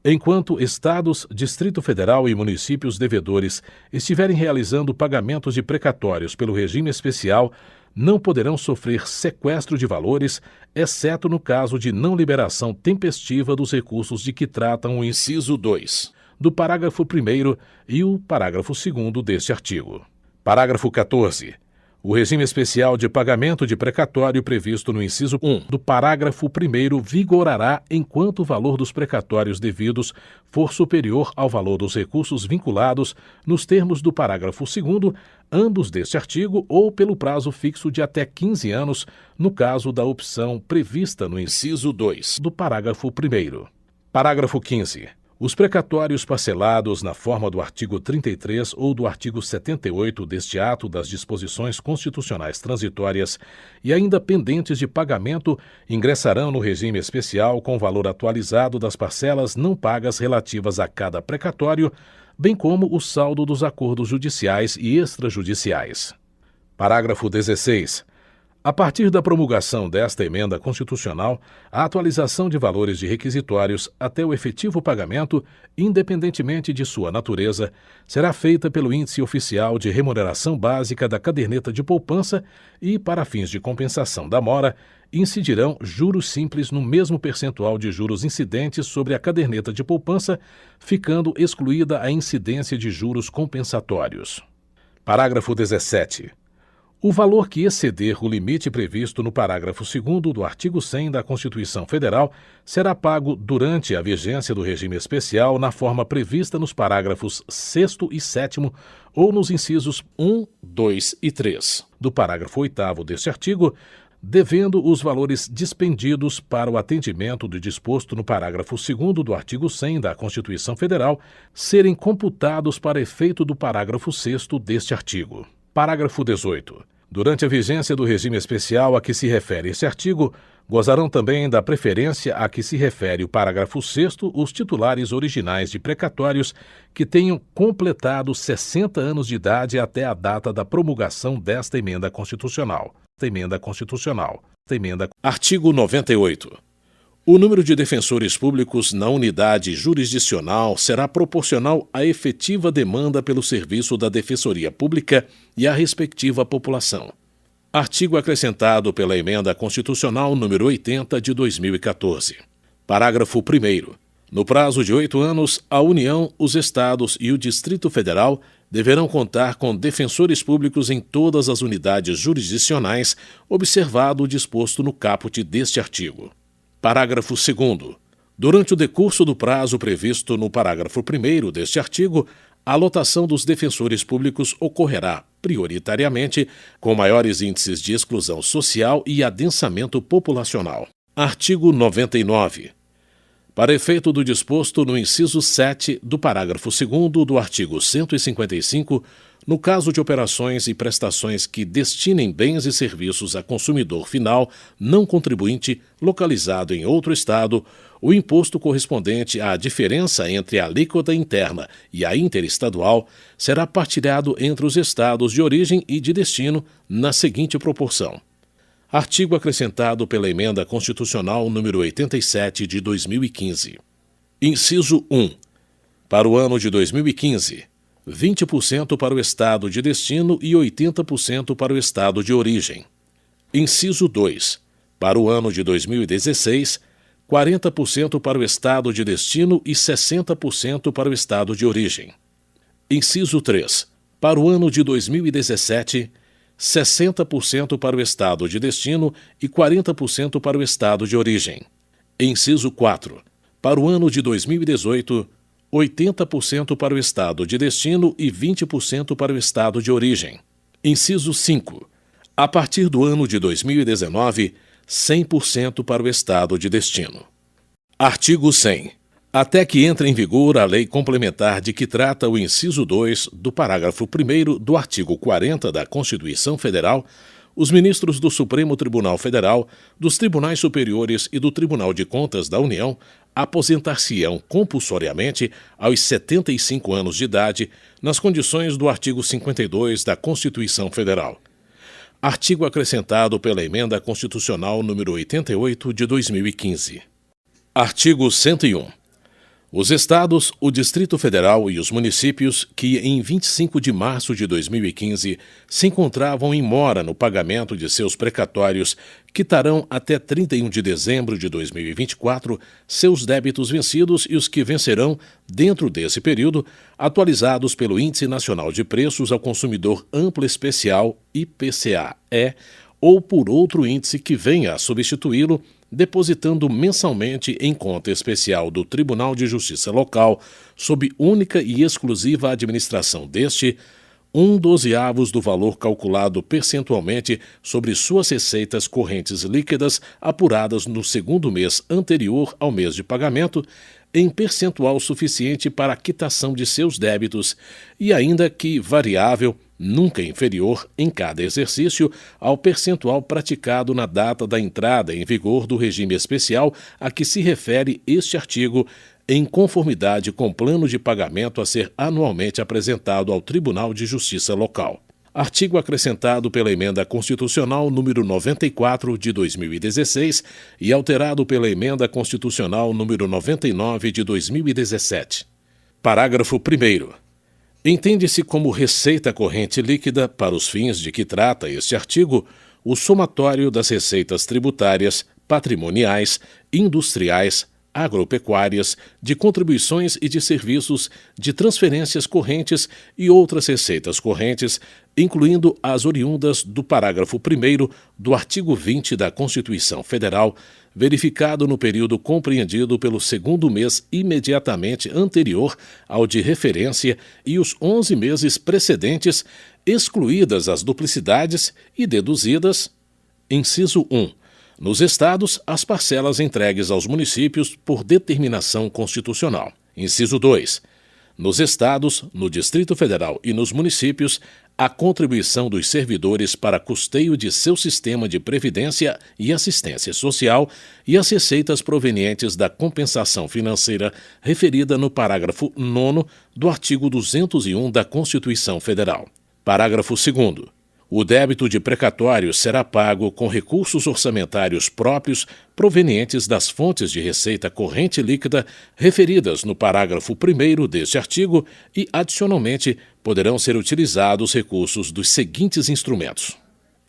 Enquanto estados, Distrito Federal e municípios devedores estiverem realizando pagamentos de precatórios pelo regime especial, não poderão sofrer sequestro de valores, exceto no caso de não liberação tempestiva dos recursos de que tratam o inciso 2 do parágrafo 1º e o parágrafo 2º deste artigo. Parágrafo 14. O regime especial de pagamento de precatório previsto no inciso 1 do parágrafo 1º vigorará enquanto o valor dos precatórios devidos for superior ao valor dos recursos vinculados nos termos do parágrafo 2º, ambos deste artigo, ou pelo prazo fixo de até 15 anos, no caso da opção prevista no inciso 2 do parágrafo 1º. Parágrafo 15. Os precatórios parcelados na forma do artigo 33 ou do artigo 78 deste ato das disposições constitucionais transitórias e ainda pendentes de pagamento ingressarão no regime especial com o valor atualizado das parcelas não pagas relativas a cada precatório, bem como o saldo dos acordos judiciais e extrajudiciais. Parágrafo 16. A partir da promulgação desta emenda constitucional, a atualização de valores de requisitórios até o efetivo pagamento, independentemente de sua natureza, será feita pelo Índice Oficial de Remuneração Básica da Caderneta de Poupança e, para fins de compensação da mora, incidirão juros simples no mesmo percentual de juros incidentes sobre a caderneta de poupança, ficando excluída a incidência de juros compensatórios. Parágrafo 17. O valor que exceder o limite previsto no parágrafo 2º do artigo 100 da Constituição Federal será pago durante a vigência do regime especial na forma prevista nos parágrafos 6º e 7º ou nos incisos 1, 2 e 3 do parágrafo 8º deste artigo, devendo os valores dispendidos para o atendimento do disposto no parágrafo 2º do artigo 100 da Constituição Federal serem computados para efeito do parágrafo 6º deste artigo. Parágrafo 18. Durante a vigência do regime especial a que se refere este artigo, gozarão também da preferência a que se refere o parágrafo 6º os titulares originais de precatórios que tenham completado 60 anos de idade até a data da promulgação desta emenda constitucional. Artigo 98. O número de defensores públicos na unidade jurisdicional será proporcional à efetiva demanda pelo serviço da Defensoria Pública e à respectiva população. Artigo acrescentado pela Emenda Constitucional número 80 de 2014. Parágrafo 1º. No prazo de 8 anos, a União, os Estados e o Distrito Federal deverão contar com defensores públicos em todas as unidades jurisdicionais, observado o disposto no caput deste artigo. Parágrafo 2º. Durante o decurso do prazo previsto no parágrafo 1º deste artigo, a lotação dos defensores públicos ocorrerá, prioritariamente, com maiores índices de exclusão social e adensamento populacional. Artigo 99. Para efeito do disposto no inciso 7 do parágrafo 2º do artigo 155, no caso de operações e prestações que destinem bens e serviços a consumidor final não contribuinte localizado em outro Estado, o imposto correspondente à diferença entre a alíquota interna e a interestadual será partilhado entre os Estados de origem e de destino na seguinte proporção. Artigo acrescentado pela Emenda Constitucional número 87 de 2015. Inciso 1. Para o ano de 2015, 20% para o Estado de destino e 80% para o Estado de origem. Inciso 2. Para o ano de 2016, 40% para o Estado de destino e 60% para o Estado de origem. Inciso 3. Para o ano de 2017, 60% para o Estado de destino e 40% para o Estado de origem. Inciso 4. Para o ano de 2018, 80% para o Estado de destino e 20% para o Estado de origem. Inciso 5. A partir do ano de 2019, 100% para o Estado de destino. Artigo 100. Até que entre em vigor a lei complementar de que trata o inciso 2 do parágrafo 1º do artigo 40 da Constituição Federal, os ministros do Supremo Tribunal Federal, dos Tribunais Superiores e do Tribunal de Contas da União aposentar-se-ão compulsoriamente aos 75 anos de idade, nas condições do artigo 52 da Constituição Federal. Artigo acrescentado pela Emenda Constitucional número 88 de 2015. Artigo 101. Os Estados, o Distrito Federal e os municípios que, em 25 de março de 2015, se encontravam em mora no pagamento de seus precatórios, quitarão até 31 de dezembro de 2024 seus débitos vencidos e os que vencerão, dentro desse período, atualizados pelo Índice Nacional de Preços ao Consumidor Amplo Especial, IPCA-E, ou por outro índice que venha a substituí-lo, depositando mensalmente em conta especial do Tribunal de Justiça Local, sob única e exclusiva administração deste, 1/12 do valor calculado percentualmente sobre suas receitas correntes líquidas apuradas no segundo mês anterior ao mês de pagamento, em percentual suficiente para a quitação de seus débitos e ainda que variável, nunca inferior, em cada exercício, ao percentual praticado na data da entrada em vigor do regime especial a que se refere este artigo, em conformidade com o plano de pagamento a ser anualmente apresentado ao Tribunal de Justiça Local. Artigo acrescentado pela Emenda Constitucional número 94 de 2016 e alterado pela Emenda Constitucional número 99 de 2017. Parágrafo 1º. Entende-se como receita corrente líquida, para os fins de que trata este artigo, o somatório das receitas tributárias, patrimoniais, industriais, agropecuárias, de contribuições e de serviços, de transferências correntes e outras receitas correntes, incluindo as oriundas do parágrafo 1º do artigo 20 da Constituição Federal, verificado no período compreendido pelo segundo mês imediatamente anterior ao de referência e os 11 meses precedentes, excluídas as duplicidades e deduzidas. Inciso 1. Nos estados, as parcelas entregues aos municípios por determinação constitucional. Inciso 2. Nos estados, no Distrito Federal e nos municípios, a contribuição dos servidores para custeio de seu sistema de previdência e assistência social e as receitas provenientes da compensação financeira referida no parágrafo 9º do artigo 201 da Constituição Federal. Parágrafo 2º. O débito de precatório será pago com recursos orçamentários próprios provenientes das fontes de receita corrente líquida referidas no parágrafo 1º deste artigo e, adicionalmente, poderão ser utilizados recursos dos seguintes instrumentos.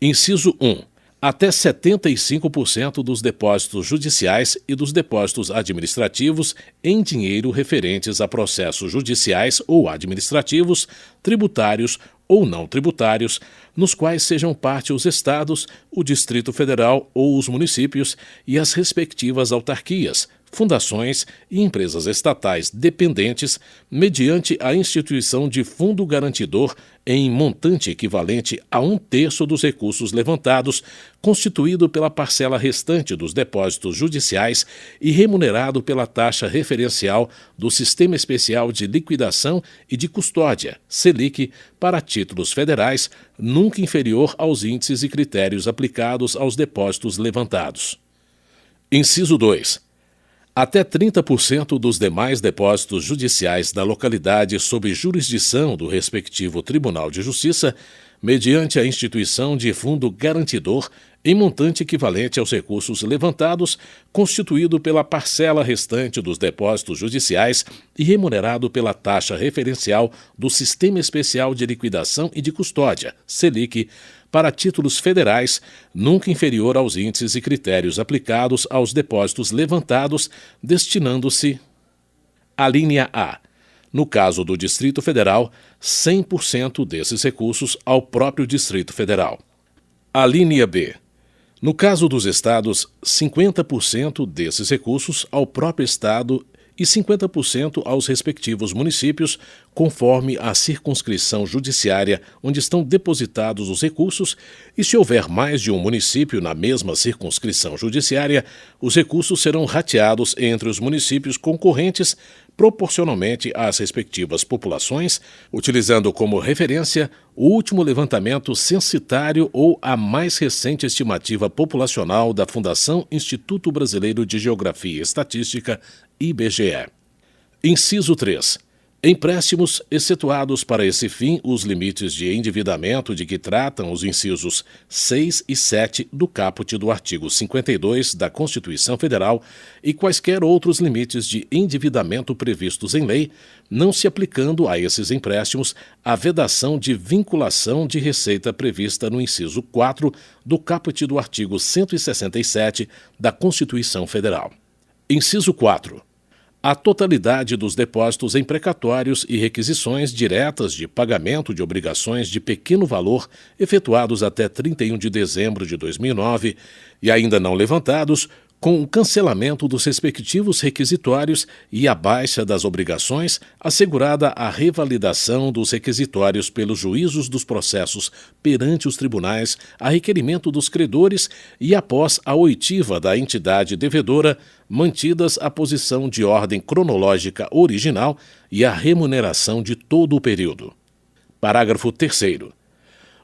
Inciso 1. Até 75% dos depósitos judiciais e dos depósitos administrativos em dinheiro referentes a processos judiciais ou administrativos, tributários ou não tributários, nos quais sejam parte os estados, o Distrito Federal ou os municípios e as respectivas autarquias, fundações e empresas estatais dependentes, mediante a instituição de fundo garantidor em montante equivalente a 1/3 dos recursos levantados, constituído pela parcela restante dos depósitos judiciais e remunerado pela taxa referencial do Sistema Especial de Liquidação e de Custódia, Selic, para títulos federais, nunca inferior aos índices e critérios aplicados aos depósitos levantados. Inciso 2. Até 30% dos demais depósitos judiciais da localidade sob jurisdição do respectivo Tribunal de Justiça, mediante a instituição de fundo garantidor em montante equivalente aos recursos levantados, constituído pela parcela restante dos depósitos judiciais e remunerado pela taxa referencial do Sistema Especial de Liquidação e de Custódia, Selic, para títulos federais, nunca inferior aos índices e critérios aplicados aos depósitos levantados, destinando-se à linha A. No caso do Distrito Federal, 100% desses recursos ao próprio Distrito Federal. A linha B. No caso dos estados, 50% desses recursos ao próprio estado e 50% aos respectivos municípios, conforme a circunscrição judiciária onde estão depositados os recursos, e se houver mais de um município na mesma circunscrição judiciária, os recursos serão rateados entre os municípios concorrentes proporcionalmente às respectivas populações, utilizando como referência o último levantamento censitário ou a mais recente estimativa populacional da Fundação Instituto Brasileiro de Geografia e Estatística, IBGE. Inciso 3. Empréstimos, excetuados para esse fim os limites de endividamento de que tratam os incisos 6 e 7 do caput do artigo 52 da Constituição Federal e quaisquer outros limites de endividamento previstos em lei, não se aplicando a esses empréstimos a vedação de vinculação de receita prevista no inciso 4 do caput do artigo 167 da Constituição Federal. Inciso 4. A totalidade dos depósitos em precatórios e requisições diretas de pagamento de obrigações de pequeno valor efetuados até 31 de dezembro de 2009 e ainda não levantados, com o cancelamento dos respectivos requisitórios e a baixa das obrigações, assegurada a revalidação dos requisitórios pelos juízos dos processos perante os tribunais a requerimento dos credores e após a oitiva da entidade devedora, mantidas a posição de ordem cronológica original e a remuneração de todo o período. Parágrafo 3º.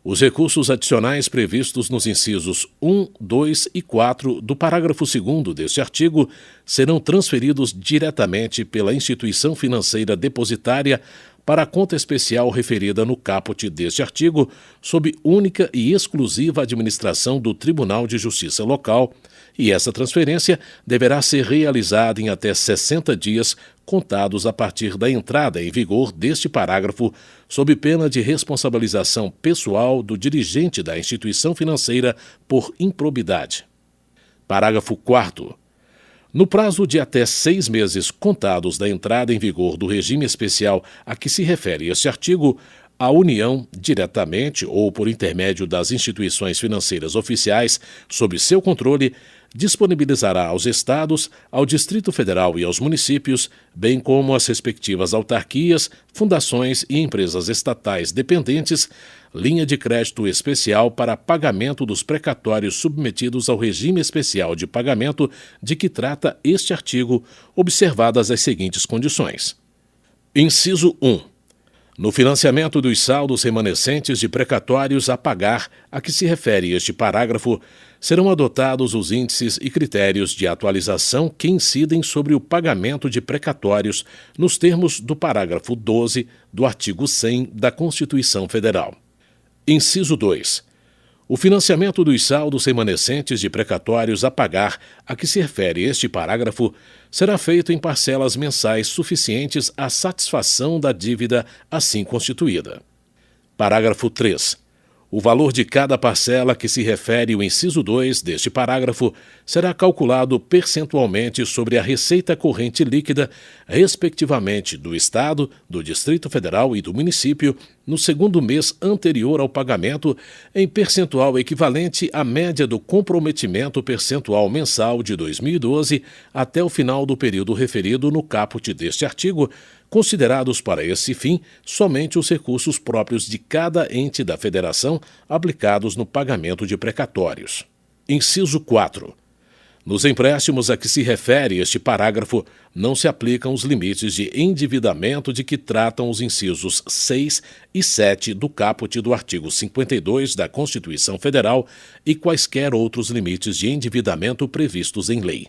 Os recursos adicionais previstos nos incisos 1, 2 e 4 do parágrafo 2º deste artigo serão transferidos diretamente pela instituição financeira depositária para a conta especial referida no caput deste artigo, sob única e exclusiva administração do Tribunal de Justiça local, e essa transferência deverá ser realizada em até 60 dias contados a partir da entrada em vigor deste parágrafo, sob pena de responsabilização pessoal do dirigente da instituição financeira por improbidade. Parágrafo 4º. No prazo de até 6 meses contados da entrada em vigor do regime especial a que se refere este artigo, a União, diretamente ou por intermédio das instituições financeiras oficiais sob seu controle, disponibilizará aos Estados, ao Distrito Federal e aos municípios, bem como às respectivas autarquias, fundações e empresas estatais dependentes, linha de crédito especial para pagamento dos precatórios submetidos ao regime especial de pagamento de que trata este artigo, observadas as seguintes condições. Inciso 1. No financiamento dos saldos remanescentes de precatórios a pagar a que se refere este parágrafo, serão adotados os índices e critérios de atualização que incidem sobre o pagamento de precatórios nos termos do parágrafo 12 do artigo 100 da Constituição Federal. Inciso 2. O financiamento dos saldos remanescentes de precatórios a pagar a que se refere este parágrafo será feito em parcelas mensais suficientes à satisfação da dívida assim constituída. Parágrafo 3. O valor de cada parcela a que se refere o inciso 2 deste parágrafo será calculado percentualmente sobre a receita corrente líquida, respectivamente do Estado, do Distrito Federal e do município, no segundo mês anterior ao pagamento, em percentual equivalente à média do comprometimento percentual mensal de 2012 até o final do período referido no caput deste artigo, considerados para esse fim somente os recursos próprios de cada ente da Federação aplicados no pagamento de precatórios. Inciso 4. Nos empréstimos a que se refere este parágrafo, não se aplicam os limites de endividamento de que tratam os incisos 6 e 7 do caput do artigo 52 da Constituição Federal e quaisquer outros limites de endividamento previstos em lei.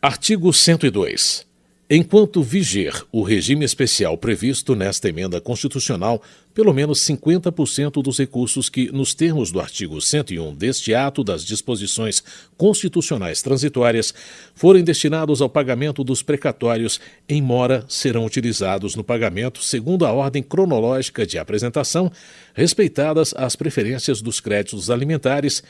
Artigo 102. Enquanto viger o regime especial previsto nesta emenda constitucional, pelo menos 50% dos recursos que, nos termos do artigo 101 deste ato das disposições constitucionais transitórias, forem destinados ao pagamento dos precatórios em mora serão utilizados no pagamento segundo a ordem cronológica de apresentação, respeitadas as preferências dos créditos alimentares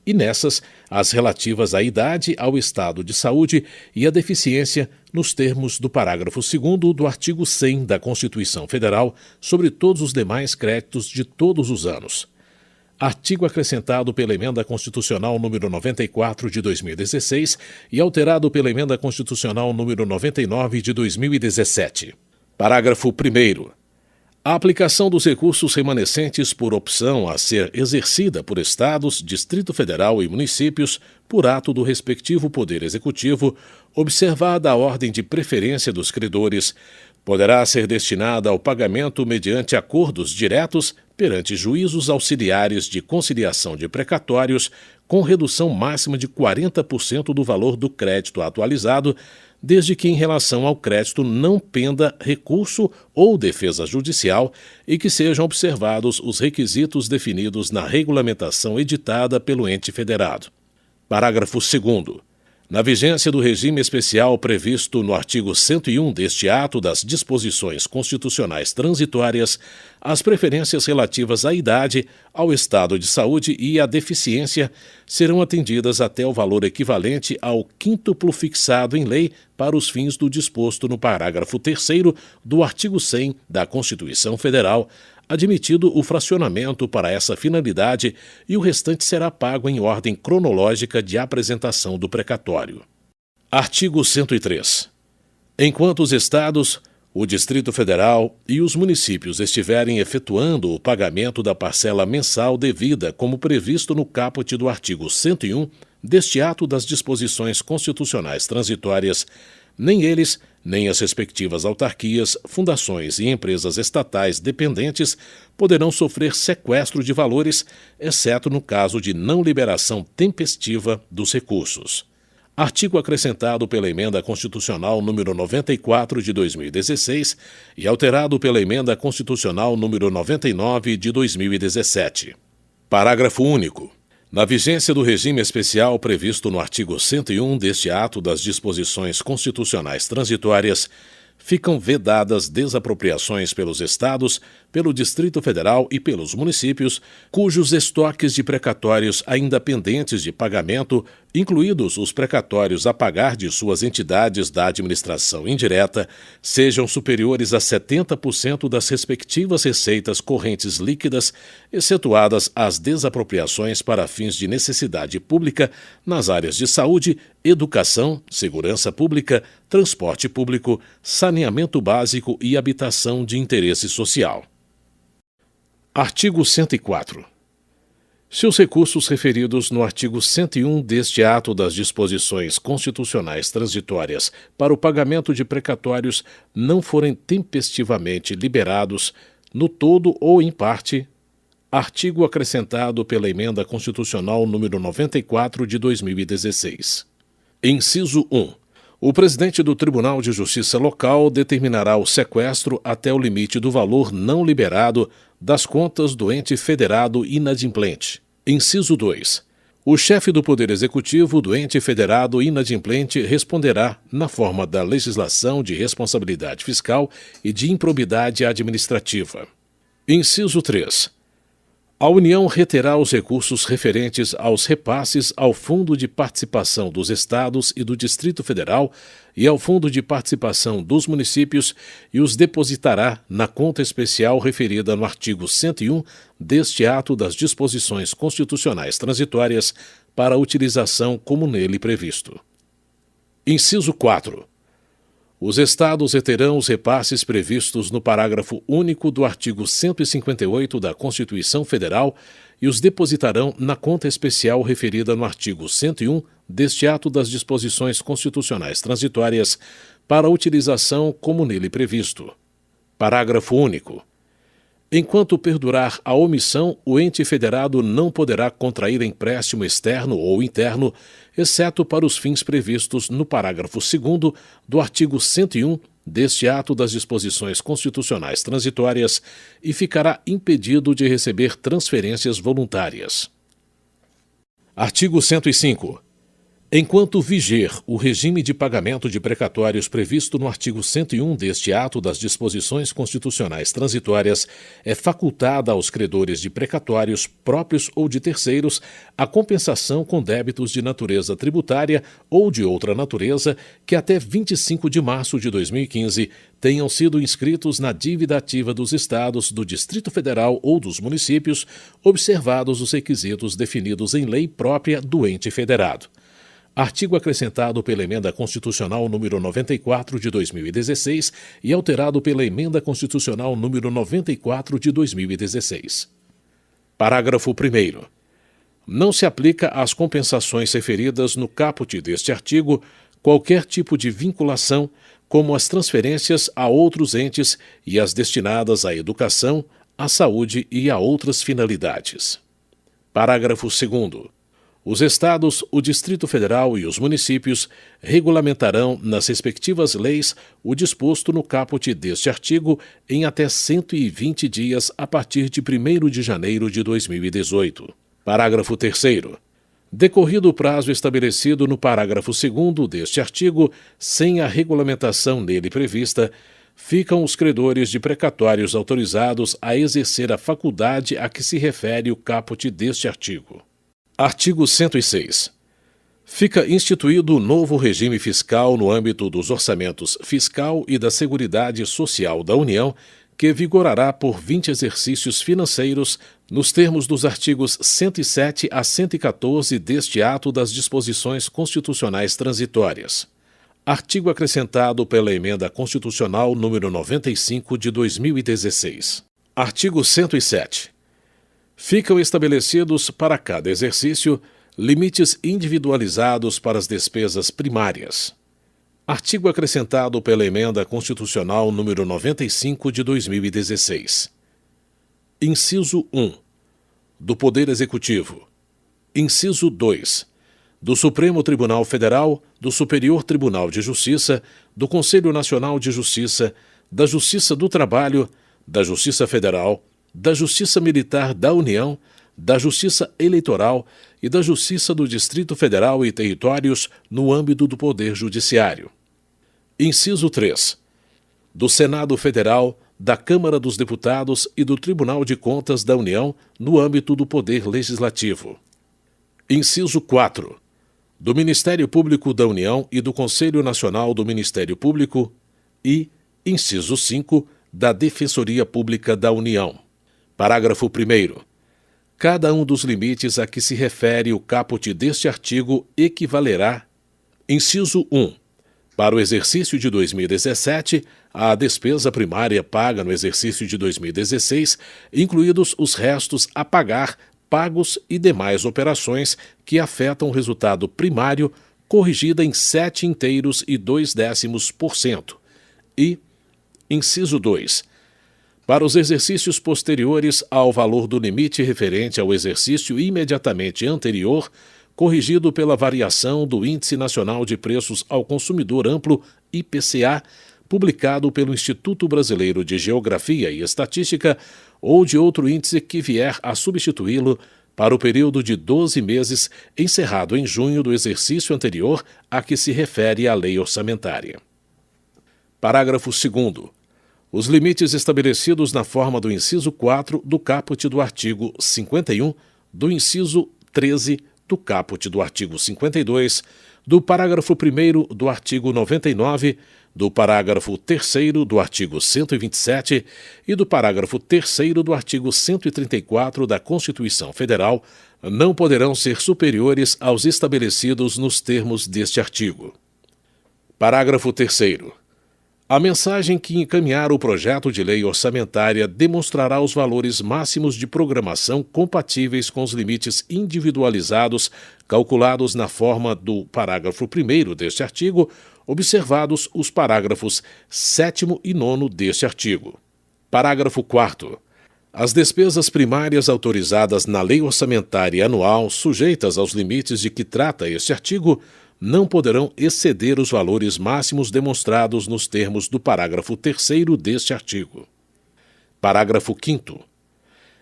e nessas as relativas à idade, ao estado de saúde e à deficiência, nos termos do parágrafo 2º do artigo 100 da Constituição Federal, sobre todos os demais créditos de todos os anos. Artigo acrescentado pela Emenda Constitucional número 94 de 2016 e alterado pela Emenda Constitucional número 99 de 2017. Parágrafo 1º. A aplicação dos recursos remanescentes por opção a ser exercida por Estados, Distrito Federal e municípios, por ato do respectivo Poder Executivo, observada a ordem de preferência dos credores, poderá ser destinada ao pagamento mediante acordos diretos perante juízos auxiliares de conciliação de precatórios, com redução máxima de 40% do valor do crédito atualizado, desde que em relação ao crédito não penda recurso ou defesa judicial e que sejam observados os requisitos definidos na regulamentação editada pelo ente federado. Parágrafo 2º. Na vigência do regime especial previsto no artigo 101 deste ato das disposições constitucionais transitórias, as preferências relativas à idade, ao estado de saúde e à deficiência serão atendidas até o valor equivalente ao quíntuplo fixado em lei para os fins do disposto no parágrafo 3º do artigo 100 da Constituição Federal, admitido o fracionamento para essa finalidade e o restante será pago em ordem cronológica de apresentação do precatório. Artigo 103. Enquanto os Estados, o Distrito Federal e os municípios estiverem efetuando o pagamento da parcela mensal devida como previsto no caput do artigo 101 deste ato das disposições constitucionais transitórias, nem eles, nem as respectivas autarquias, fundações e empresas estatais dependentes poderão sofrer sequestro de valores, exceto no caso de não liberação tempestiva dos recursos. Artigo acrescentado pela Emenda Constitucional número 94 de 2016 e alterado pela Emenda Constitucional número 99 de 2017. Parágrafo único. Na vigência do regime especial previsto no artigo 101 deste ato das disposições constitucionais transitórias, ficam vedadas desapropriações pelos Estados, pelo Distrito Federal e pelos municípios, cujos estoques de precatórios ainda pendentes de pagamento incluídos os precatórios a pagar de suas entidades da administração indireta, sejam superiores a 70% das respectivas receitas correntes líquidas, excetuadas as desapropriações para fins de necessidade pública nas áreas de saúde, educação, segurança pública, transporte público, saneamento básico e habitação de interesse social. Artigo 104. Se os recursos referidos no artigo 101 deste ato das disposições constitucionais transitórias para o pagamento de precatórios não forem tempestivamente liberados, no todo ou em parte, artigo acrescentado pela Emenda Constitucional número 94 de 2016. Inciso 1. O presidente do Tribunal de Justiça Local determinará o sequestro até o limite do valor não liberado das contas do ente federado inadimplente. Inciso 2. O chefe do Poder Executivo do ente federado inadimplente responderá na forma da legislação de responsabilidade fiscal e de improbidade administrativa. Inciso 3. A União reterá os recursos referentes aos repasses ao Fundo de Participação dos Estados e do Distrito Federal e ao Fundo de Participação dos Municípios e os depositará na conta especial referida no artigo 101 deste ato das disposições constitucionais transitórias para utilização como nele previsto. Inciso 4. Os Estados reterão os repasses previstos no parágrafo único do artigo 158 da Constituição Federal e os depositarão na conta especial referida no artigo 101 deste ato das disposições constitucionais transitórias para utilização como nele previsto. Parágrafo único. Enquanto perdurar a omissão, o ente federado não poderá contrair empréstimo externo ou interno, exceto para os fins previstos no parágrafo 2º do artigo 101 deste ato das disposições constitucionais transitórias e ficará impedido de receber transferências voluntárias. Artigo 105. Enquanto viger o regime de pagamento de precatórios previsto no artigo 101 deste ato das disposições constitucionais transitórias, é facultada aos credores de precatórios próprios ou de terceiros a compensação com débitos de natureza tributária ou de outra natureza que até 25 de março de 2015 tenham sido inscritos na dívida ativa dos Estados, do Distrito Federal ou dos municípios, observados os requisitos definidos em lei própria do ente federado. Artigo acrescentado pela Emenda Constitucional número 94 de 2016 e alterado pela Emenda Constitucional número 94 de 2016. Parágrafo 1º. Não se aplica às compensações referidas no caput deste artigo qualquer tipo de vinculação, como as transferências a outros entes e as destinadas à educação, à saúde e a outras finalidades. Parágrafo 2º. Os Estados, o Distrito Federal e os municípios regulamentarão nas respectivas leis o disposto no caput deste artigo em até 120 dias a partir de 1º de janeiro de 2018. Parágrafo 3º. Decorrido o prazo estabelecido no parágrafo 2º deste artigo, sem a regulamentação nele prevista, ficam os credores de precatórios autorizados a exercer a faculdade a que se refere o caput deste artigo. Artigo 106. Fica instituído o novo regime fiscal no âmbito dos orçamentos fiscal e da Seguridade Social da União, que vigorará por 20 exercícios financeiros, nos termos dos artigos 107 a 114 deste ato das disposições constitucionais transitórias. Artigo acrescentado pela Emenda Constitucional número 95 de 2016. Artigo 107. Ficam estabelecidos para cada exercício limites individualizados para as despesas primárias. Artigo acrescentado pela Emenda Constitucional número 95 de 2016. Inciso 1. Do Poder Executivo. Inciso 2. Do Supremo Tribunal Federal, do Superior Tribunal de Justiça, do Conselho Nacional de Justiça, da Justiça do Trabalho, da Justiça Federal, da Justiça Militar da União, da Justiça Eleitoral e da Justiça do Distrito Federal e Territórios no âmbito do Poder Judiciário. Inciso 3. Do Senado Federal, da Câmara dos Deputados e do Tribunal de Contas da União no âmbito do Poder Legislativo. Inciso 4. do Ministério Público da União e do Conselho Nacional do Ministério Público e, inciso 5, da Defensoria Pública da União. Parágrafo 1º. Cada um dos limites a que se refere o caput deste artigo equivalerá: inciso 1. Para o exercício de 2017, a despesa primária paga no exercício de 2016, incluídos os restos a pagar, pagos e demais operações que afetam o resultado primário, corrigida em 7,2%. E, inciso 2. Para os exercícios posteriores ao valor do limite referente ao exercício imediatamente anterior, corrigido pela variação do Índice Nacional de Preços ao Consumidor Amplo, IPCA, publicado pelo Instituto Brasileiro de Geografia e Estatística, ou de outro índice que vier a substituí-lo, para o período de 12 meses, encerrado em junho do exercício anterior a que se refere a lei orçamentária. Parágrafo 2º. Os limites estabelecidos na forma do inciso 4 do caput do artigo 51, do inciso 13 do caput do artigo 52, do parágrafo 1º do artigo 99, do parágrafo 3º do artigo 127 e do parágrafo 3º do artigo 134 da Constituição Federal não poderão ser superiores aos estabelecidos nos termos deste artigo. Parágrafo 3º. A mensagem que encaminhar o projeto de lei orçamentária demonstrará os valores máximos de programação compatíveis com os limites individualizados calculados na forma do parágrafo 1º deste artigo, observados os parágrafos 7º e 9º deste artigo. Parágrafo 4º. As despesas primárias autorizadas na lei orçamentária anual, sujeitas aos limites de que trata este artigo, não poderão exceder os valores máximos demonstrados nos termos do parágrafo 3º deste artigo. Parágrafo 5º.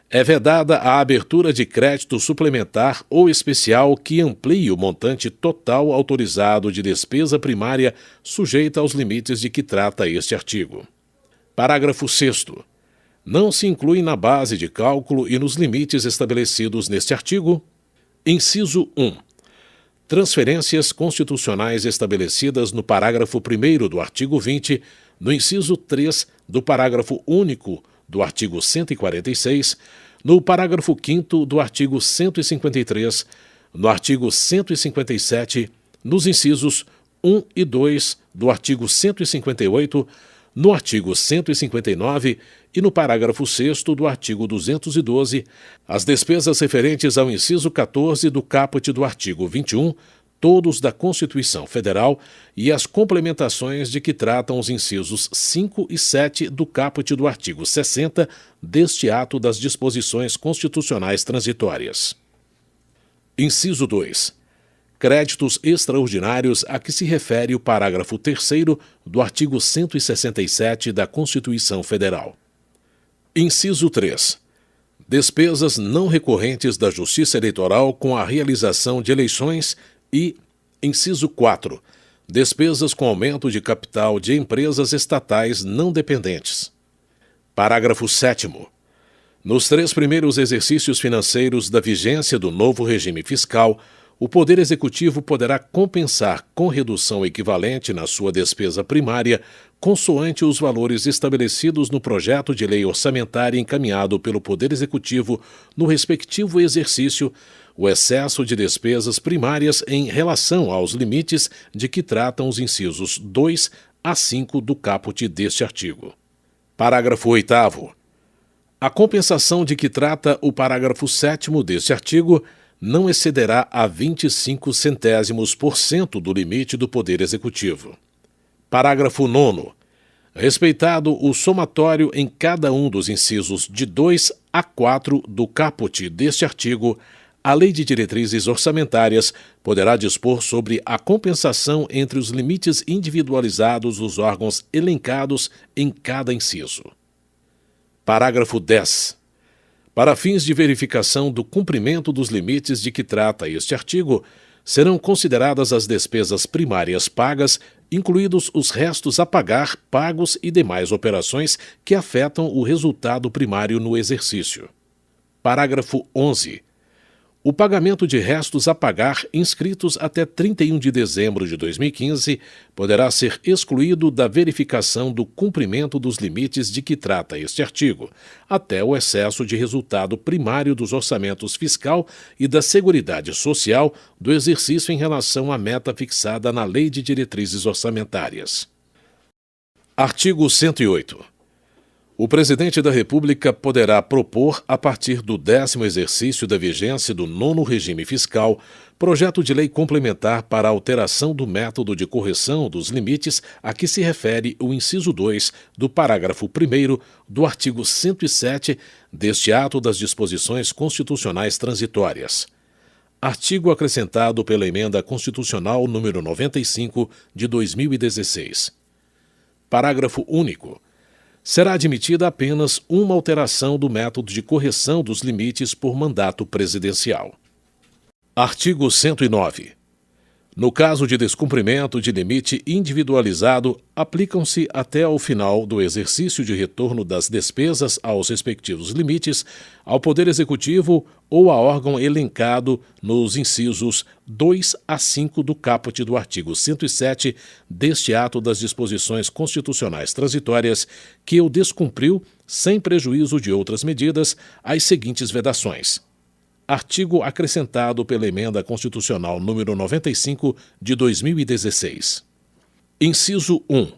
É vedada a abertura de crédito suplementar ou especial que amplie o montante total autorizado de despesa primária sujeita aos limites de que trata este artigo. Parágrafo 6º. Não se inclui na base de cálculo e nos limites estabelecidos neste artigo: inciso 1. Transferências constitucionais estabelecidas no parágrafo 1º do artigo 20, no inciso 3 do parágrafo único do artigo 146, no parágrafo 5º do artigo 153, no artigo 157, nos incisos 1 e 2 do artigo 158, no artigo 159 e no parágrafo 6º do artigo 212, as despesas referentes ao inciso 14 do caput do artigo 21, todos da Constituição Federal, e as complementações de que tratam os incisos 5 e 7 do caput do artigo 60 deste ato das disposições constitucionais transitórias. Inciso 2. Créditos extraordinários a que se refere o parágrafo 3º do artigo 167 da Constituição Federal. Inciso 3. Despesas não recorrentes da Justiça Eleitoral com a realização de eleições e, inciso 4, despesas com aumento de capital de empresas estatais não dependentes. Parágrafo 7º. Nos 3 primeiros exercícios financeiros da vigência do novo regime fiscal, o Poder Executivo poderá compensar com redução equivalente na sua despesa primária, consoante os valores estabelecidos no projeto de lei orçamentária encaminhado pelo Poder Executivo no respectivo exercício, o excesso de despesas primárias em relação aos limites de que tratam os incisos 2 a 5 do caput deste artigo. Parágrafo 8º. A compensação de que trata o parágrafo 7º deste artigo não excederá a 0,25% do limite do Poder Executivo. Parágrafo 9º. Respeitado o somatório em cada um dos incisos de 2 a 4 do caput deste artigo, a Lei de Diretrizes Orçamentárias poderá dispor sobre a compensação entre os limites individualizados dos órgãos elencados em cada inciso. Parágrafo 10. Para fins de verificação do cumprimento dos limites de que trata este artigo, serão consideradas as despesas primárias pagas, incluídos os restos a pagar, pagos e demais operações que afetam o resultado primário no exercício. Parágrafo 11. O pagamento de restos a pagar inscritos até 31 de dezembro de 2015 poderá ser excluído da verificação do cumprimento dos limites de que trata este artigo, até o excesso de resultado primário dos orçamentos fiscal e da Seguridade Social do exercício em relação à meta fixada na Lei de Diretrizes Orçamentárias. Artigo 108. O Presidente da República poderá propor, a partir do 10º exercício da vigência do 9º regime fiscal, projeto de lei complementar para alteração do método de correção dos limites a que se refere o inciso 2 do parágrafo 1º do artigo 107 deste ato das disposições constitucionais transitórias. Artigo acrescentado pela Emenda Constitucional número 95 de 2016. Parágrafo único. Será admitida apenas uma alteração do método de correção dos limites por mandato presidencial. Artigo 109. No caso de descumprimento de limite individualizado, aplicam-se até ao final do exercício de retorno das despesas aos respectivos limites ao Poder Executivo ou a órgão elencado nos incisos 2 a 5 do caput do artigo 107 deste ato das disposições constitucionais transitórias que o descumpriu, sem prejuízo de outras medidas, as seguintes vedações. Artigo acrescentado pela Emenda Constitucional número 95 de 2016. Inciso 1.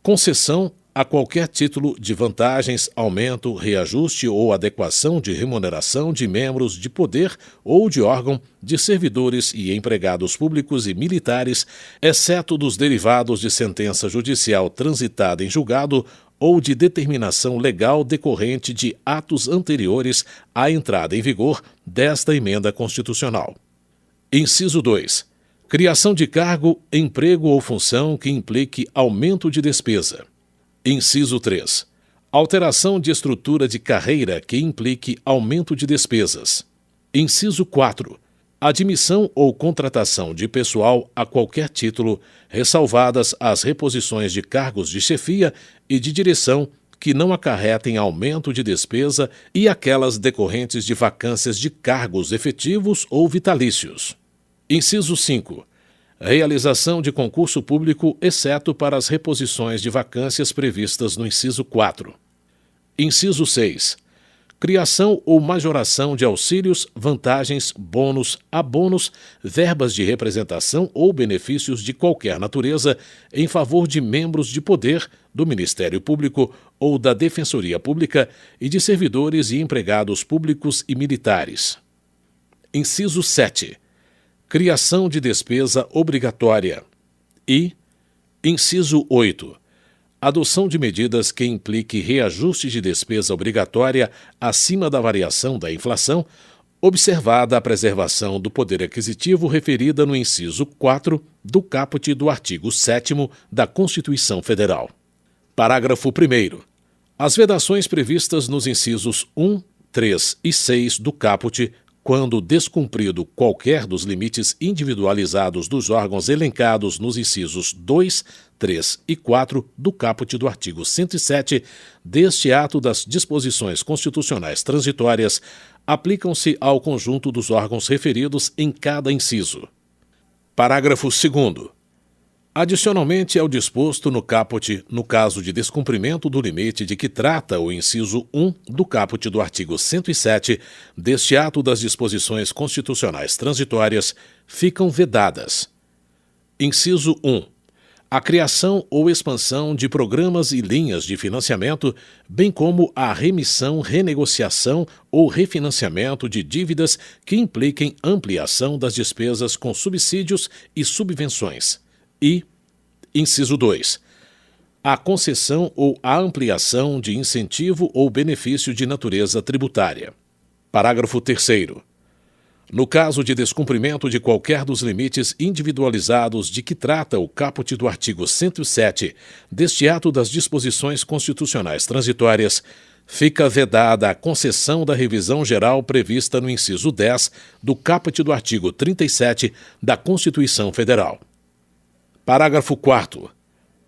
Concessão a qualquer título de vantagens, aumento, reajuste ou adequação de remuneração de membros de poder ou de órgão, de servidores e empregados públicos e militares, exceto dos derivados de sentença judicial transitada em julgado ou de determinação legal decorrente de atos anteriores à entrada em vigor desta emenda constitucional. Inciso 2. Criação de cargo, emprego ou função que implique aumento de despesa. Inciso 3. Alteração de estrutura de carreira que implique aumento de despesas. Inciso 4. Admissão ou contratação de pessoal a qualquer título, ressalvadas as reposições de cargos de chefia e de direção que não acarretem aumento de despesa e aquelas decorrentes de vacâncias de cargos efetivos ou vitalícios. Inciso 5. Realização de concurso público, exceto para as reposições de vacâncias previstas no inciso 4. Inciso 6. Criação ou majoração de auxílios, vantagens, bônus, abonos, verbas de representação ou benefícios de qualquer natureza em favor de membros de poder, do Ministério Público ou da Defensoria Pública e de servidores e empregados públicos e militares. Inciso 7. Criação de despesa obrigatória. E, inciso 8. Adoção de medidas que implique reajuste de despesa obrigatória acima da variação da inflação, observada a preservação do poder aquisitivo referida no inciso 4 do caput do artigo 7º da Constituição Federal. Parágrafo 1º. As vedações previstas nos incisos 1, 3 e 6 do caput, quando descumprido qualquer dos limites individualizados dos órgãos elencados nos incisos 2, 3 e 4 do caput do artigo 107 deste ato das disposições constitucionais transitórias, aplicam-se ao conjunto dos órgãos referidos em cada inciso. Parágrafo 2º. Adicionalmente ao disposto no caput, no caso de descumprimento do limite de que trata o inciso 1 do caput do artigo 107 deste ato das disposições constitucionais transitórias, ficam vedadas. Inciso 1. A criação ou expansão de programas e linhas de financiamento, bem como a remissão, renegociação ou refinanciamento de dívidas que impliquem ampliação das despesas com subsídios e subvenções. E, inciso 2, a concessão ou a ampliação de incentivo ou benefício de natureza tributária. Parágrafo 3º. No caso de descumprimento de qualquer dos limites individualizados de que trata o caput do artigo 107 deste ato das disposições constitucionais transitórias, fica vedada a concessão da revisão geral prevista no inciso 10 do caput do artigo 37 da Constituição Federal. Parágrafo 4º.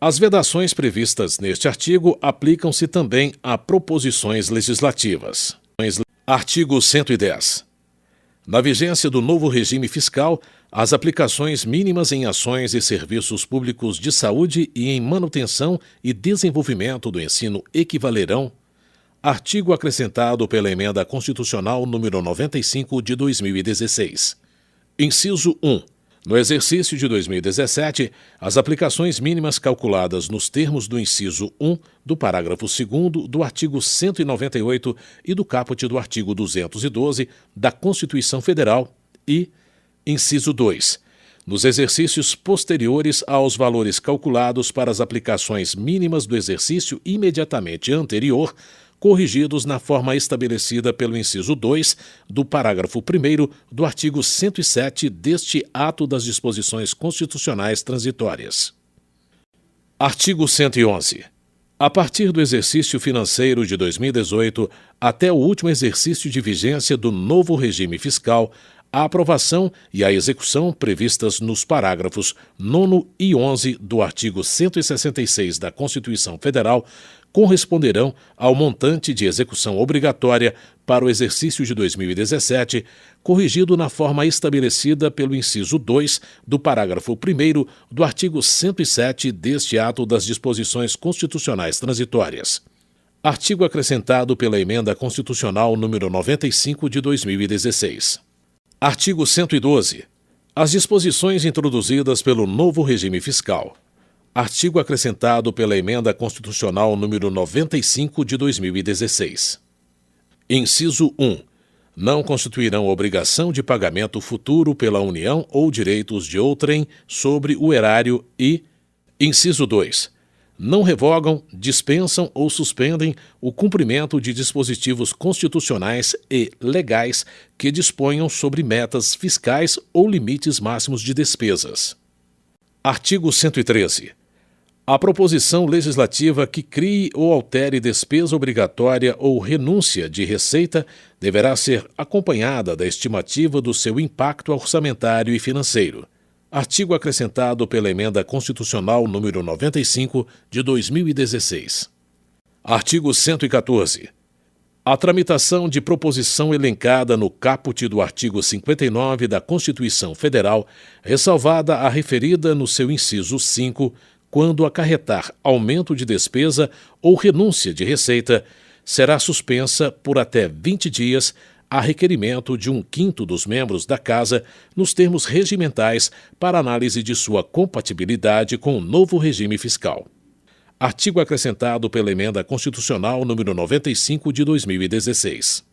As vedações previstas neste artigo aplicam-se também a proposições legislativas. Artigo 110. Na vigência do novo regime fiscal, as aplicações mínimas em ações e serviços públicos de saúde e em manutenção e desenvolvimento do ensino equivalerão. Artigo acrescentado pela Emenda Constitucional número 95 de 2016. Inciso 1. No exercício de 2017, as aplicações mínimas calculadas nos termos do inciso 1 do parágrafo 2º do artigo 198 e do caput do artigo 212 da Constituição Federal e, inciso 2, nos exercícios posteriores aos valores calculados para as aplicações mínimas do exercício imediatamente anterior, corrigidos na forma estabelecida pelo inciso 2 do parágrafo 1º do artigo 107 deste ato das disposições constitucionais transitórias. Artigo 111. A partir do exercício financeiro de 2018 até o último exercício de vigência do novo regime fiscal, a aprovação e a execução previstas nos parágrafos 9º e 11 do artigo 166 da Constituição Federal corresponderão ao montante de execução obrigatória para o exercício de 2017, corrigido na forma estabelecida pelo inciso 2 do parágrafo 1º do artigo 107 deste ato das disposições constitucionais transitórias. Artigo acrescentado pela Emenda Constitucional número 95 de 2016. Artigo 112. As disposições introduzidas pelo novo regime fiscal. Artigo acrescentado pela Emenda Constitucional número 95 de 2016. Inciso 1. Não constituirão obrigação de pagamento futuro pela União ou direitos de outrem sobre o erário e, inciso 2. Não revogam, dispensam ou suspendem o cumprimento de dispositivos constitucionais e legais que disponham sobre metas fiscais ou limites máximos de despesas. Artigo 113. A proposição legislativa que crie ou altere despesa obrigatória ou renúncia de receita deverá ser acompanhada da estimativa do seu impacto orçamentário e financeiro. Artigo acrescentado pela Emenda Constitucional número 95 de 2016. Artigo 114. A tramitação de proposição elencada no caput do artigo 59 da Constituição Federal, ressalvada a referida no seu inciso 5, quando acarretar aumento de despesa ou renúncia de receita, será suspensa por até 20 dias a requerimento de 1/5 dos membros da Casa nos termos regimentais para análise de sua compatibilidade com o novo regime fiscal. Artigo acrescentado pela Emenda Constitucional número 95 de 2016.